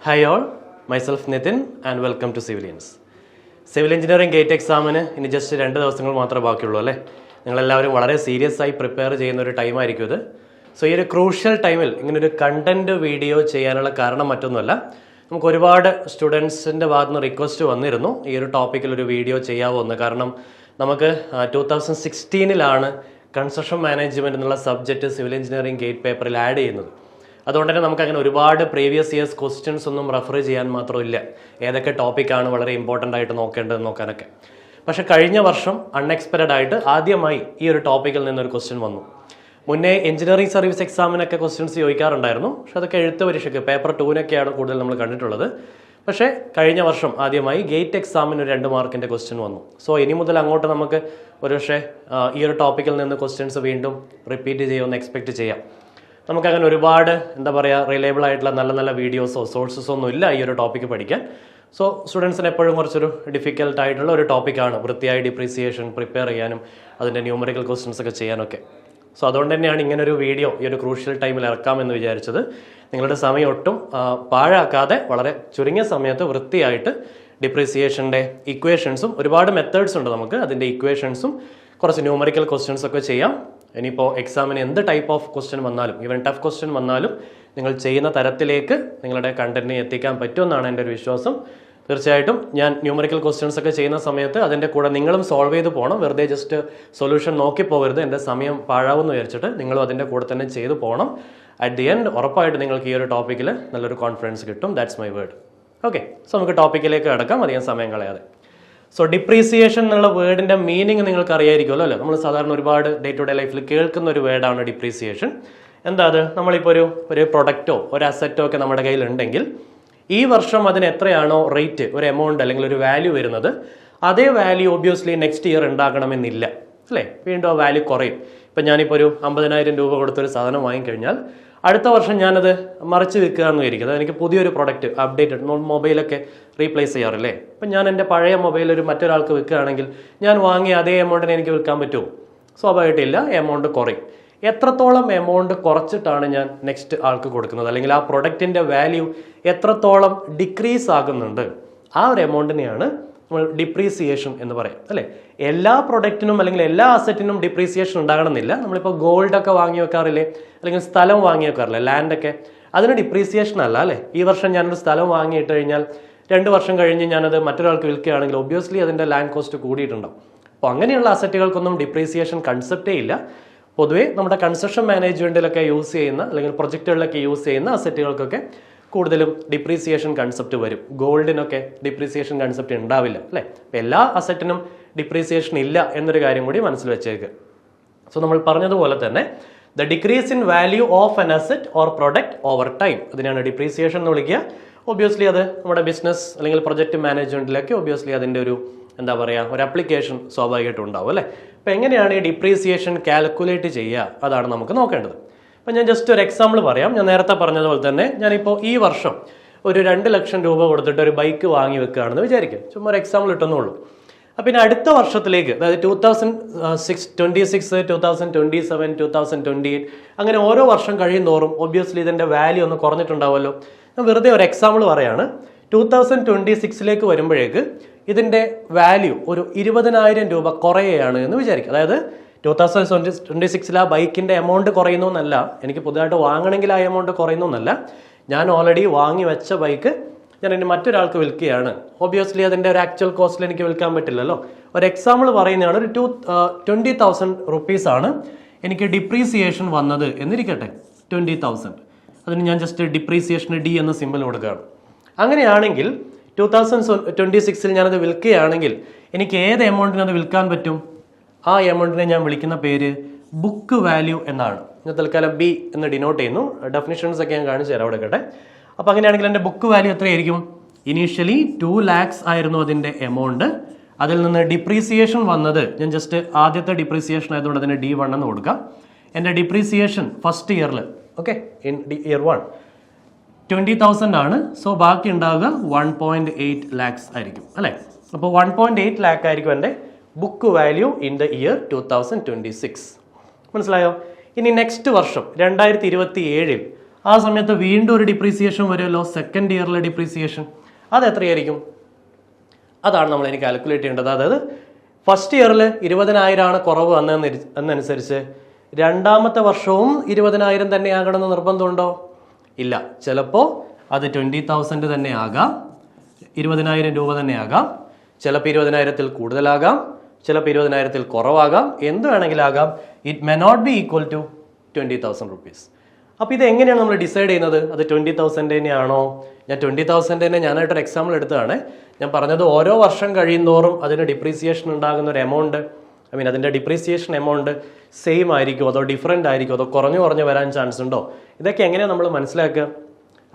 Hi all, myself Nitin and welcome to Civilians. Civil engineering gate എക്സാമിന് ഇനി just 2 ദിവസങ്ങൾ മാത്രമേ ബാക്കിയുള്ളൂ അല്ലേ? നിങ്ങളെല്ലാവരും വളരെ സീരിയസ് ആയി പ്രിപ്പയർ ചെയ്യുന്ന ഒരു ടൈമായിരിക്കും ഇത്. സോ ഈ ഒരു ക്രൂഷ്യൽ ടൈമിൽ ഇങ്ങനൊരു കണ്ടന്റ് വീഡിയോ ചെയ്യാനുള്ള കാരണം മറ്റൊന്നുമല്ല. നമുക്ക് ഒരുപാട് സ്റ്റുഡൻസിൻ്റെ ഭാഗത്ത് നിന്ന് റിക്വസ്റ്റ് വന്നിരുന്നു ഈ ഒരു ടോപ്പിക്കിൽ ഒരു വീഡിയോ ചെയ്യാവോ എന്ന്. കാരണം നമുക്ക് 2016 കൺസ്ട്രക്ഷൻ മാനേജ്മെൻറ്റ് എന്നുള്ള സബ്ജക്റ്റ് സിവിൽ എഞ്ചിനീയറിംഗ് ഗേറ്റ് പേപ്പറിൽ ആഡ് ചെയ്യുന്നത്. അതുകൊണ്ട് തന്നെ നമുക്ക് അങ്ങനെ ഒരുപാട് പ്രീവിയസ് ഇയേഴ്സ് ക്വസ്റ്റ്യൻസ് ഒന്നും റെഫർ ചെയ്യാൻ മാത്രമില്ല, ഏതൊക്കെ ടോപ്പിക്കാണ് വളരെ ഇമ്പോർട്ടൻ്റ് ആയിട്ട് നോക്കേണ്ടതെന്ന് നോക്കാനൊക്കെ. പക്ഷേ കഴിഞ്ഞ വർഷം അൺഎക്സ്പെക്റ്റഡ് ആയിട്ട് ആദ്യമായി ഈ ഒരു ടോപ്പിക്കിൽ നിന്നൊരു ക്വസ്റ്റ്യൻ വന്നു. മുന്നേ എഞ്ചിനീയറിംഗ് സർവീസ് എക്സാമിനൊക്കെ ക്വസ്റ്റ്യൻസ് ചോദിക്കാറുണ്ടായിരുന്നു, പക്ഷെ അതൊക്കെ എഴുത്ത് പരീക്ഷയ്ക്ക് പേപ്പർ 2-നൊക്കെയാണ് കൂടുതൽ നമ്മൾ കണ്ടിട്ടുള്ളത്. പക്ഷേ കഴിഞ്ഞ വർഷം ആദ്യമായി ഗേറ്റ് എക്സാമിന് 2 മാർക്കിൻ്റെ ക്വസ്റ്റ്യൻ വന്നു. സോ ഇനി മുതൽ അങ്ങോട്ട് നമുക്ക് ഒരുപക്ഷെ ഈ ഒരു ടോപ്പിക്കിൽ നിന്ന് ക്വസ്റ്റ്യൻസ് വീണ്ടും റിപ്പീറ്റ് ചെയ്യുമെന്ന് എക്സ്പെക്റ്റ് ചെയ്യാം. നമുക്കങ്ങനെ ഒരുപാട് റിലയബിൾ ആയിട്ടുള്ള നല്ല നല്ല വീഡിയോസോ സോഴ്സസോ ഒന്നും ഇല്ല ഈ ഒരു ടോപ്പിക്ക് പഠിക്കാൻ. സോ സ്റ്റുഡൻസിന് എപ്പോഴും കുറച്ചൊരു ഡിഫിക്കൽട്ട് ആയിട്ടുള്ള ഒരു ടോപ്പിക്കാണ് വൃത്തിയായി ഡിപ്രീസിയേഷൻ പ്രിപ്പയർ ചെയ്യാനും അതിൻ്റെ ന്യൂമറിക്കൽ ക്വസ്റ്റ്യൻസ് ഒക്കെ ചെയ്യാനൊക്കെ. സോ അതുകൊണ്ട് തന്നെയാണ് ഇങ്ങനൊരു വീഡിയോ ഈ ഒരു ക്രൂഷ്യൽ ടൈമിൽ ഇറക്കാമെന്ന് വിചാരിച്ചത്. നിങ്ങളുടെ സമയം ഒട്ടും പാഴാക്കാതെ വളരെ ചുരുങ്ങിയ സമയത്ത് വൃത്തിയായിട്ട് ഡിപ്രീസിയേഷൻ്റെ ഇക്വേഷൻസും ഒരുപാട് മെത്തേഡ്സ് ഉണ്ട് നമുക്ക്, അതിൻ്റെ ഇക്വേഷൻസും കുറച്ച് ന്യൂമറിക്കൽ ക്വസ്റ്റ്യൻസ് ഒക്കെ ചെയ്യാം. ഇനിയിപ്പോൾ എക്സാമിന് എന്ത് ടൈപ്പ് ഓഫ് ക്വസ്റ്റ്യൻ വന്നാലും, ഈവൻ ടഫ് ക്വസ്റ്റ്യൻ വന്നാലും നിങ്ങൾ ചെയ്യുന്ന തരത്തിലേക്ക് നിങ്ങളുടെ കണ്ടന്റിനെ എത്തിക്കാൻ പറ്റുമെന്നാണ് എൻ്റെ ഒരു വിശ്വാസം. തീർച്ചയായിട്ടും ഞാൻ ന്യൂമറിക്കൽ ക്വസ്റ്റ്യൻസ് ഒക്കെ ചെയ്യുന്ന സമയത്ത് അതിൻ്റെ കൂടെ നിങ്ങളും സോൾവ് ചെയ്ത് പോകണം. വെറുതെ ജസ്റ്റ് സൊല്യൂഷൻ നോക്കി പോകരുത്, എൻ്റെ സമയം പാഴാവുമെന്ന് വിചാരിച്ചിട്ട് നിങ്ങളും അതിൻ്റെ കൂടെ തന്നെ ചെയ്തു പോകണം. അറ്റ് ദി എൻഡ് ഉറപ്പായിട്ട് നിങ്ങൾക്ക് ഈ ഒരു ടോപ്പിക്കിൽ നല്ലൊരു കോൺഫിഡൻസ് കിട്ടും. That's my word. Okay, so നമുക്ക് ടോപ്പിക്കിലേക്ക് കിടക്കാം അധികം സമയം കളയാതെ. സോ ഡിപ്രീസിയേഷൻ എന്നുള്ള വേർഡിൻ്റെ മീനിങ് നിങ്ങൾക്ക് അറിയായിരിക്കുമല്ലോ അല്ലേ? നമ്മൾ സാധാരണ ഒരുപാട് ഡേ ടു ഡേ ലൈഫിൽ കേൾക്കുന്ന ഒരു വേർഡാണ് ഡിപ്രീസിയേഷൻ. എന്താ അത്? നമ്മളിപ്പോൾ ഒരു പ്രൊഡക്റ്റോ ഒരു അസറ്റോ ഒക്കെ നമ്മുടെ കയ്യിലുണ്ടെങ്കിൽ ഈ വർഷം അതിന് എത്രയാണോ റേറ്റ്, ഒരു എമൗണ്ട് അല്ലെങ്കിൽ ഒരു വാല്യൂ വരുന്നത്, അതേ വാല്യൂ ഒബ്വിയസ്ലി നെക്സ്റ്റ് ഇയർ ഉണ്ടാകണമെന്നില്ല അല്ലേ? വീണ്ടും ആ വാല്യൂ കുറയും. ഇപ്പം ഞാനിപ്പോൾ ഒരു 50,000 രൂപ കൊടുത്തൊരു സാധനം വാങ്ങിക്കഴിഞ്ഞാൽ അടുത്ത വർഷം ഞാനത് മറിച്ച് വിൽക്കുകയെന്ന് വിചാരിക്കും. അത് എനിക്ക് പുതിയൊരു പ്രൊഡക്റ്റ് അപ്ഡേറ്റഡ് മൊബൈലൊക്കെ റീപ്ലേസ് ചെയ്യാറില്ലേ? ഇപ്പം ഞാൻ എൻ്റെ പഴയ മൊബൈൽ മറ്റൊരാൾക്ക് വിൽക്കുകയാണെങ്കിൽ ഞാൻ വാങ്ങിയ അതേ എമൗണ്ടിന് എനിക്ക് വിൽക്കാൻ പറ്റുമോ? സ്വാഭാവികമായിട്ടില്ല, എമൗണ്ട് കുറയും. എത്രത്തോളം എമൗണ്ട് കുറച്ചിട്ടാണ് ഞാൻ നെക്സ്റ്റ് ആൾക്ക് കൊടുക്കുന്നത്, അല്ലെങ്കിൽ ആ പ്രൊഡക്റ്റിൻ്റെ വാല്യൂ എത്രത്തോളം ഡിക്രീസ് ആകുന്നുണ്ട്, ആ ഒരു എമൗണ്ടിനെയാണ് നമ്മൾ ഡിപ്രീസിയേഷൻ എന്ന് പറയാം അല്ലേ? എല്ലാ പ്രൊഡക്റ്റിനും അല്ലെങ്കിൽ എല്ലാ അസറ്റിനും ഡിപ്രീസിയേഷൻ ഉണ്ടാകണമെന്നില്ല. നമ്മളിപ്പോൾ ഗോൾഡൊക്കെ വാങ്ങി വെക്കാറില്ലേ, അല്ലെങ്കിൽ സ്ഥലം വാങ്ങി വെക്കാറില്ലേ, ലാൻഡൊക്കെ, അതിന് ഡിപ്രീസിയേഷൻ അല്ല അല്ലേ? ഈ വർഷം ഞാനൊരു സ്ഥലം വാങ്ങിയിട്ട് കഴിഞ്ഞാൽ 2 വർഷം കഴിഞ്ഞ് ഞാനത് മറ്റൊരാൾക്ക് വിൽക്കുകയാണെങ്കിൽ ഒബ്വിയസ്ലി അതിൻ്റെ ലാൻഡ് കോസ്റ്റ് കൂടിയിട്ടുണ്ടാവും. അപ്പോൾ അങ്ങനെയുള്ള അസറ്റുകൾക്കൊന്നും ഡിപ്രീസിയേഷൻ കൺസെപ്റ്റേ ഇല്ല. പൊതുവേ നമ്മുടെ കൺസ്ട്രക്ഷൻ മാനേജ്മെൻറ്റിലൊക്കെ യൂസ് ചെയ്യുന്ന അല്ലെങ്കിൽ പ്രൊജക്റ്റുകളിലൊക്കെ യൂസ് ചെയ്യുന്ന അസറ്റുകൾക്കൊക്കെ കൂടുതലും ഡിപ്രീസിയേഷൻ കൺസെപ്റ്റ് വരും. ഗോൾഡിനൊക്കെ ഡിപ്രീസിയേഷൻ കൺസെപ്റ്റ് ഉണ്ടാവില്ല അല്ലേ? അപ്പം എല്ലാ അസറ്റിനും ഡിപ്രീസിയേഷൻ ഇല്ല എന്നൊരു കാര്യം കൂടി മനസ്സിൽ വെച്ചേക്ക്. സോ നമ്മൾ പറഞ്ഞതുപോലെ തന്നെ the decrease in value of an asset or product over time, അതിനാണ് ഡിപ്രീസിയേഷൻ എന്ന് വിളിക്കുക. ഒബ്വിയസ്ലി അത് നമ്മുടെ ബിസിനസ് അല്ലെങ്കിൽ പ്രൊജക്റ്റ് മാനേജ്മെൻറ്റിലൊക്കെ ഒബ്വിയസ്ലി അതിൻ്റെ ഒരു ഒരു അപ്ലിക്കേഷൻ സ്വാഭാവികമായിട്ടും ഉണ്ടാവും അല്ലേ? അപ്പം എങ്ങനെയാണ് ഈ ഡിപ്രീസിയേഷൻ കാൽക്കുലേറ്റ് ചെയ്യുക, അതാണ് നമുക്ക് നോക്കേണ്ടത്. അപ്പം ഞാൻ ജസ്റ്റ് ഒരു എക്സാമ്പിൾ പറയാം. ഞാൻ നേരത്തെ പറഞ്ഞതുപോലെ തന്നെ ഞാനിപ്പോൾ ഈ വർഷം ഒരു 2 ലക്ഷം രൂപ കൊടുത്തിട്ട് ഒരു ബൈക്ക് വാങ്ങി വെക്കുകയാണെന്ന് വിചാരിക്കും. ചുമ്മാ ഒരു എക്സാമ്പിൾ ഇട്ടെന്നുള്ളൂ. അപ്പം പിന്നെ അടുത്ത വർഷത്തിലേക്ക്, അതായത് 2026, 2027, 2028 അങ്ങനെ ഓരോ വർഷം കഴിയും തോറും ഒബ്വിയസ്ലി ഇതിൻ്റെ വാല്യൂ ഒന്ന് കുറഞ്ഞിട്ടുണ്ടാവുമല്ലോ. ഞാൻ വെറുതെ ഒരു എക്സാമ്പിൾ പറയാണ്. 2026 വരുമ്പോഴേക്ക് ഇതിൻ്റെ വാല്യൂ ഒരു 20,000 രൂപ കുറയുകയാണ് എന്ന് വിചാരിക്കുക. അതായത് 2026 ആ ബൈക്കിൻ്റെ എമൗണ്ട് കുറയുന്നു എന്നല്ല, എനിക്ക് പുതുതായിട്ട് വാങ്ങണമെങ്കിൽ ആ എമൗണ്ട് കുറയുന്നു എന്നല്ല, ഞാൻ ഓൾറെഡി വാങ്ങി വെച്ച ബൈക്ക് ഞാൻ ഇനി മറ്റൊരാൾക്ക് വിൽക്കുകയാണ്. ഒബ്വിയസ്ലി അതിൻ്റെ ഒരു ആക്ച്വൽ കോസ്റ്റിൽ എനിക്ക് വിൽക്കാൻ പറ്റില്ലല്ലോ. ഒരു എക്സാമ്പിൾ പറയുന്നതാണ്, ഒരു 20,000 റുപ്പീസാണ് എനിക്ക് ഡിപ്രീസിയേഷൻ വന്നത് എന്നിരിക്കട്ടെ. 20,000, അതിന് ഞാൻ ജസ്റ്റ് ഡിപ്രീസിയേഷന് D എന്ന സിമ്പിൾ കൊടുക്കുകയാണ്. അങ്ങനെയാണെങ്കിൽ 2026 ഞാനത് വിൽക്കുകയാണെങ്കിൽ എനിക്ക് ഏത് എമൗണ്ടിന് അത് വിൽക്കാൻ പറ്റും? ആ എമൗണ്ടിനെ ഞാൻ വിളിക്കുന്ന പേര് ബുക്ക് വാല്യൂ എന്നാണ്. ഞാൻ തൽക്കാലം B എന്ന് ഡിനോട്ട് ചെയ്യുന്നു. ഡെഫിനിഷൻസ് ഒക്കെ ഞാൻ കാണിച്ചു തരാം അവിടെ കേട്ടെ. അപ്പോൾ അങ്ങനെയാണെങ്കിൽ എൻ്റെ ബുക്ക് വാല്യൂ എത്രയായിരിക്കും? ഇനീഷ്യലി 2 lakhs ആയിരുന്നു അതിൻ്റെ എമൗണ്ട്. അതിൽ നിന്ന് ഡിപ്രീസിയേഷൻ വന്നത്, ഞാൻ ജസ്റ്റ് ആദ്യത്തെ ഡിപ്രീസിയേഷൻ ആയതുകൊണ്ട് അതിന് D1 എന്ന് കൊടുക്കാം. എൻ്റെ ഡിപ്രീസിയേഷൻ ഫസ്റ്റ് ഇയറിൽ, ഓക്കെ, ഇൻ ഇയർ 1 20,000 ആണ്. സോ ബാക്കി ഉണ്ടാവുക 1.8 lakhs ആയിരിക്കും അല്ലേ? അപ്പോൾ 1.8 lakh ആയിരിക്കും എൻ്റെ book value in the year 2026. മനസ്സിലായോ? ഇനി നെക്സ്റ്റ് വർഷം 2027 ആ സമയത്ത് വീണ്ടും ഒരു ഡിപ്രീസിയേഷൻ വരുമല്ലോ, സെക്കൻഡ് ഇയറിലെ ഡിപ്രീസിയേഷൻ. അത് എത്രയായിരിക്കും? അതാണ് നമ്മൾ ഇനി കാൽക്കുലേറ്റ് ചെയ്യേണ്ടത്. അതായത് ഫസ്റ്റ് ഇയറിൽ 20,000 കുറവ് എന്നനുസരിച്ച് രണ്ടാമത്തെ വർഷവും 20,000 തന്നെ ആകണമെന്ന് നിർബന്ധമുണ്ടോ? ഇല്ല. ചിലപ്പോൾ അത് 20,000 തന്നെ ആകാം, 20,000 രൂപ തന്നെ ആകാം, ചിലപ്പോൾ 20,000 കൂടുതലാകാം, ചിലപ്പോൾ 20,000 കുറവാകാം, എന്ത് വേണമെങ്കിലാകാം. It may not be equal to 20,000 rupees. അപ്പോൾ ഇത് എങ്ങനെയാണ് നമ്മൾ ഡിസൈഡ് ചെയ്യുന്നത്? അത് 20,000 തന്നെയാണോ? ഞാൻ 20,000 തന്നെ ഞാനായിട്ടൊരു എക്സാമ്പിൾ എടുത്തതാണ്. ഞാൻ പറഞ്ഞത് ഓരോ വർഷം കഴിയുന്തോറും അതിന് ഡിപ്രീസിയേഷൻ ഉണ്ടാകുന്ന ഒരു എമൗണ്ട്, അതിൻ്റെ ഡിപ്രീസിയേഷൻ എമൗണ്ട് സെയിം ആയിരിക്കും, അതോ ഡിഫറെൻ്റ് ആയിരിക്കും, അതോ കുറഞ്ഞു വരാൻ ചാൻസ് ഉണ്ടോ? ഇതൊക്കെ എങ്ങനെയാണ് നമ്മൾ മനസ്സിലാക്കുക?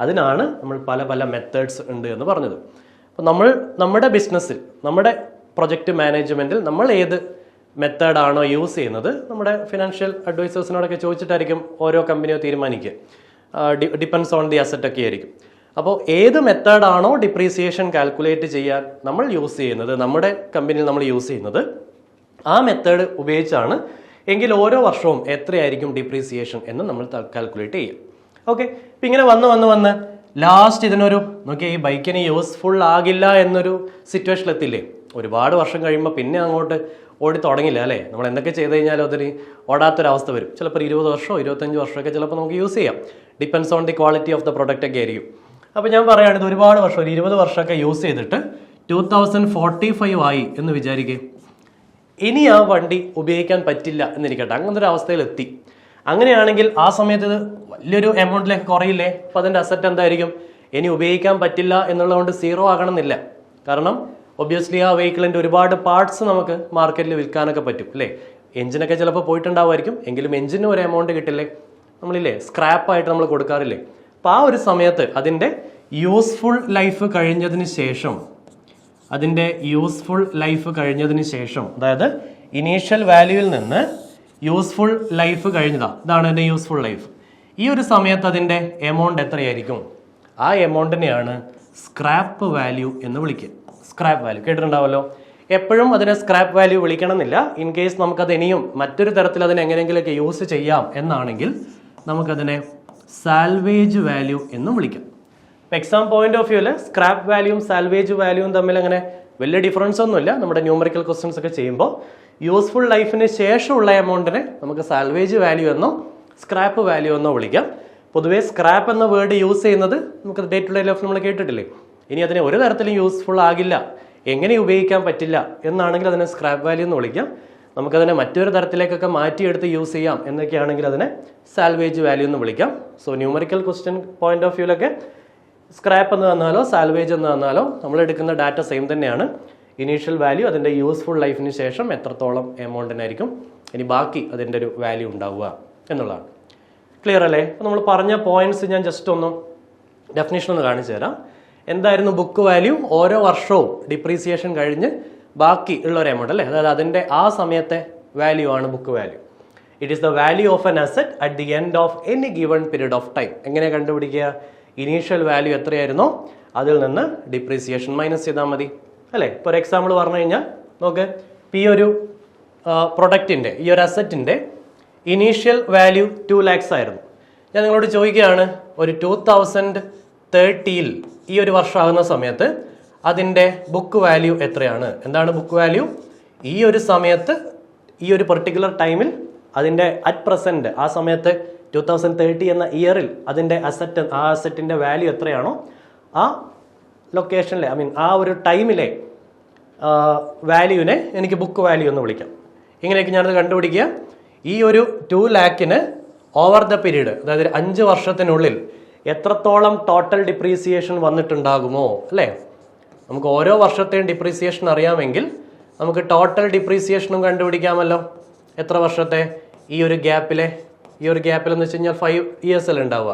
അതിനാണ് നമ്മൾ പല പല മെത്തേഡ്സ് ഉണ്ട് എന്ന് പറഞ്ഞത്. അപ്പോൾ നമ്മുടെ ബിസിനസ്സിൽ, നമ്മുടെ പ്രൊജക്റ്റ് മാനേജ്മെൻറ്റിൽ നമ്മൾ ഏത് മെത്തേഡാണോ യൂസ് ചെയ്യുന്നത്, നമ്മുടെ ഫിനാൻഷ്യൽ അഡ്വൈസേഴ്സിനോടൊക്കെ ചോദിച്ചിട്ടായിരിക്കും ഓരോ കമ്പനിയോ തീരുമാനിക്കുക. ഡിപ്പെൻസ് ഓൺ ദി അസറ്റ് ഒക്കെ ആയിരിക്കും. അപ്പോൾ ഏത് മെത്തേഡാണോ ഡിപ്രീസിയേഷൻ കാൽക്കുലേറ്റ് ചെയ്യാൻ നമ്മൾ യൂസ് ചെയ്യുന്നത്, നമ്മുടെ കമ്പനിയിൽ നമ്മൾ യൂസ് ചെയ്യുന്നത്, ആ മെത്തേഡ് ഉപയോഗിച്ചാണ് എങ്കിൽ ഓരോ വർഷവും എത്രയായിരിക്കും ഡിപ്രീസിയേഷൻ എന്ന് നമ്മൾ കാൽക്കുലേറ്റ് ചെയ്യും. ഓക്കെ. ഇപ്പം ഇങ്ങനെ വന്ന് ലാസ്റ്റ് ഇതിനൊരു നോക്കിയാൽ ഈ ബൈക്കിന് യൂസ്ഫുൾ ആകില്ല എന്നൊരു സിറ്റുവേഷനിൽ എത്തില്ലേ? ഒരുപാട് വർഷം കഴിയുമ്പോൾ പിന്നെ അങ്ങോട്ട് ഓടി തുടങ്ങില്ല അല്ലേ? നമ്മൾ എന്തൊക്കെ ചെയ്ത് കഴിഞ്ഞാലും അതിന് ഓടാത്തൊരവസ്ഥ വരും. ചിലപ്പോൾ 20 വർഷമോ 25 വർഷമൊക്കെ ചിലപ്പോൾ നമുക്ക് യൂസ് ചെയ്യാം. Depends on the quality of the product ഒക്കെ ആയിരിക്കും. അപ്പോൾ ഞാൻ പറയുകയാണിത് ഒരുപാട് വർഷം, ഒരു 20 വർഷമൊക്കെ യൂസ് ചെയ്തിട്ട് 2045 ആയി എന്ന് വിചാരിക്കുക. ഇനി ആ വണ്ടി ഉപയോഗിക്കാൻ പറ്റില്ല എന്നിരിക്കട്ടെ, അങ്ങനത്തെ ഒരു അവസ്ഥയിലെത്തി. അങ്ങനെയാണെങ്കിൽ ആ സമയത്ത് ഇത് വലിയൊരു എമൗണ്ടിലേക്ക് കുറയില്ലേ? അപ്പോൾ അതിൻ്റെ അസറ്റ് എന്തായിരിക്കും? ഇനി ഉപയോഗിക്കാൻ പറ്റില്ല എന്നുള്ളതുകൊണ്ട് 0 ആകണമെന്നില്ല. കാരണം ഒബ്വിയസ്ലി ആ വെഹിക്കിളിൻ്റെ ഒരുപാട് പാർട്സ് നമുക്ക് മാർക്കറ്റിൽ വിൽക്കാനൊക്കെ പറ്റും അല്ലേ? എഞ്ചിനൊക്കെ ചിലപ്പോൾ പോയിട്ടുണ്ടാവുമായിരിക്കും, എങ്കിലും എഞ്ചിന് ഒരു എമൗണ്ട് കിട്ടില്ലേ? നമ്മളില്ലേ സ്ക്രാപ്പായിട്ട് നമ്മൾ കൊടുക്കാറില്ലേ? അപ്പോൾ ആ ഒരു സമയത്ത് അതിൻ്റെ യൂസ്ഫുൾ ലൈഫ് കഴിഞ്ഞതിന് ശേഷം, അതായത് ഇനീഷ്യൽ വാല്യൂവിൽ നിന്ന് യൂസ്ഫുൾ ലൈഫ് കഴിഞ്ഞതാണ്, ഇതാണ് എൻ്റെ യൂസ്ഫുൾ ലൈഫ്. ഈ ഒരു സമയത്ത് അതിൻ്റെ എമൗണ്ട് എത്രയായിരിക്കും? ആ എമൗണ്ടിനെയാണ് സ്ക്രാപ്പ് വാല്യൂ എന്ന് വിളിക്കുക. സ്ക്രാപ്പ് വാല്യൂ കേട്ടിട്ടുണ്ടാവല്ലോ. എപ്പോഴും അതിനെ സ്ക്രാപ്പ് വാല്യൂ വിളിക്കണം എന്നില്ല. ഇൻ കേസ് നമുക്കത് ഇനിയും മറ്റൊരു തരത്തിൽ അതിനെ എങ്ങനെയെങ്കിലുമൊക്കെ യൂസ് ചെയ്യാം എന്നാണെങ്കിൽ നമുക്കതിനെ സാൽവേജ് വാല്യൂ എന്നും വിളിക്കാം. എക്സാം പോയിന്റ് ഓഫ് വ്യൂവിൽ സ്ക്രാപ്പ് വാല്യൂവും സാൽവേജ് വാല്യൂവും തമ്മിൽ അങ്ങനെ വലിയ ഡിഫറൻസ് ഒന്നുമില്ല. നമ്മുടെ ന്യൂമറിക്കൽ ക്വസ്റ്റ്യൻസ് ഒക്കെ ചെയ്യുമ്പോൾ യൂസ്ഫുൾ ലൈഫിന് ശേഷമുള്ള എമൗണ്ടിനെ നമുക്ക് സാൽവേജ് വാല്യൂ എന്നോ സ്ക്രാപ്പ് വാല്യൂ എന്നോ വിളിക്കാം. പൊതുവേ സ്ക്രാപ്പ് എന്ന വേർഡ് യൂസ് ചെയ്യുന്നത് നമുക്ക് ഡേ ടു ഡേ ലൈഫ് നമ്മൾ കേട്ടിട്ടില്ലേ? ഇനി അതിനെ ഒരു തരത്തിലും യൂസ്ഫുൾ ആകില്ല, എങ്ങനെ ഉപയോഗിക്കാൻ പറ്റില്ല എന്നാണെങ്കിൽ അതിനെ സ്ക്രാപ്പ് വാല്യൂ എന്ന് വിളിക്കാം. നമുക്കതിനെ മറ്റൊരു തരത്തിലേക്കൊക്കെ മാറ്റിയെടുത്ത് യൂസ് ചെയ്യാം എന്നൊക്കെയാണെങ്കിൽ അതിനെ സാൽവേജ് വാല്യൂ എന്ന് വിളിക്കാം. So numerical question point of വ്യൂവിലൊക്കെ സ്ക്രാപ്പ് എന്ന് തന്നാലോ സാൽവേജ് എന്ന് തന്നാലോ നമ്മൾ എടുക്കുന്ന ഡാറ്റ സെയിം തന്നെയാണ്. ഇനീഷ്യൽ വാല്യൂ അതിൻ്റെ യൂസ്ഫുൾ ലൈഫിന് ശേഷം എത്രത്തോളം എമൗണ്ടിനായിരിക്കും ഇനി ബാക്കി അതിൻ്റെ ഒരു വാല്യൂ ഉണ്ടാവുക എന്നുള്ളതാണ്. ക്ലിയർ അല്ലേ? അപ്പോൾ നമ്മൾ പറഞ്ഞ പോയിന്റ്സ് ഞാൻ ജസ്റ്റ് ഒന്ന് ഡെഫിനിഷൻ ഒന്ന് കാണിച്ചു തരാം. എന്തായിരുന്നു ബുക്ക് വാല്യൂ? ഓരോ വർഷവും ഡിപ്രീസിയേഷൻ കഴിഞ്ഞ് ബാക്കി ഉള്ള ഒരു എമൗണ്ട് അല്ലേ? അതായത് അതിൻ്റെ ആ സമയത്തെ വാല്യൂ ആണ് book value. It is the value of N asset at the end of any given period of time. എങ്ങനെ കണ്ടുപിടിക്കുക? ഇനീഷ്യൽ വാല്യൂ എത്രയായിരുന്നോ അതിൽ നിന്ന് ഡിപ്രീസിയേഷൻ മൈനസ് ചെയ്താൽ മതി അല്ലേ? ഇപ്പോൾ ഒരു എക്സാമ്പിൾ പറഞ്ഞു കഴിഞ്ഞാൽ നോക്ക്, ഈ ഒരു പ്രൊഡക്റ്റിൻ്റെ, ഈ ഒരു അസറ്റിൻ്റെ ഇനീഷ്യൽ വാല്യൂ 2 lakhs ആയിരുന്നു. ഞാൻ നിങ്ങളോട് ചോദിക്കുകയാണ്, ഒരു 2030 ഈ ഒരു വർഷമാകുന്ന സമയത്ത് അതിൻ്റെ ബുക്ക് വാല്യൂ എത്രയാണ്? എന്താണ് ബുക്ക് വാല്യൂ? ഈ ഒരു സമയത്ത്, ഈ ഒരു പെർട്ടിക്കുലർ ടൈമിൽ അതിൻ്റെ അറ്റ് പ്രസൻറ്റ് ആ സമയത്ത് 2030 എന്ന ഇയറിൽ അതിൻ്റെ ആ അസറ്റിൻ്റെ വാല്യൂ എത്രയാണോ ആ ലൊക്കേഷനിലെ ആ ഒരു ടൈമിലെ വാല്യൂവിനെ എനിക്ക് ബുക്ക് വാല്യൂ എന്ന് വിളിക്കാം. ഇങ്ങനെയൊക്കെ ഞാനത് കണ്ടുപിടിക്കുക. ഈ ഒരു 2 lakhന് ഓവർ ദ പീരീഡ്, അതായത് 5 വർഷത്തിനുള്ളിൽ എത്രത്തോളം ടോട്ടൽ ഡിപ്രീസിയേഷൻ വന്നിട്ടുണ്ടാകുമോ അല്ലേ? നമുക്ക് ഓരോ വർഷത്തെയും ഡിപ്രീസിയേഷൻ അറിയാമെങ്കിൽ നമുക്ക് ടോട്ടൽ ഡിപ്രീസിയേഷനും കണ്ടുപിടിക്കാമല്ലോ. എത്ര വർഷത്തെ? ഈ ഒരു ഗ്യാപ്പിൽ എന്ന് വെച്ച് കഴിഞ്ഞാൽ 5 years അല്ലേ ഉണ്ടാവുക.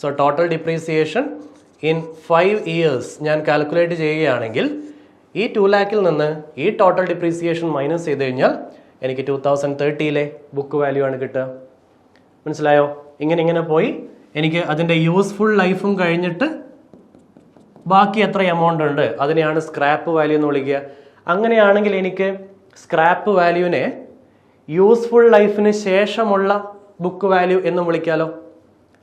So total depreciation in 5 years ഞാൻ കാൽക്കുലേറ്റ് ചെയ്യുകയാണെങ്കിൽ ഈ 2 lakhൽ നിന്ന് ഈ ടോട്ടൽ ഡിപ്രീസിയേഷൻ മൈനസ് ചെയ്ത് കഴിഞ്ഞാൽ എനിക്ക് 2030 ബുക്ക് വാല്യൂ ആണ് കിട്ടുക. മനസ്സിലായോ? ഇങ്ങനെ പോയി എനിക്ക് അതിൻ്റെ യൂസ്ഫുൾ ലൈഫും കഴിഞ്ഞിട്ട് ബാക്കി എത്ര എമൗണ്ട് ഉണ്ട് അതിനെയാണ് സ്ക്രാപ്പ് വാല്യൂ എന്ന് വിളിക്കുക. അങ്ങനെയാണെങ്കിൽ എനിക്ക് സ്ക്രാപ്പ് വാല്യൂവിനെ യൂസ്ഫുൾ ലൈഫിന് ശേഷമുള്ള ബുക്ക് വാല്യൂ എന്ന് വിളിക്കാലോ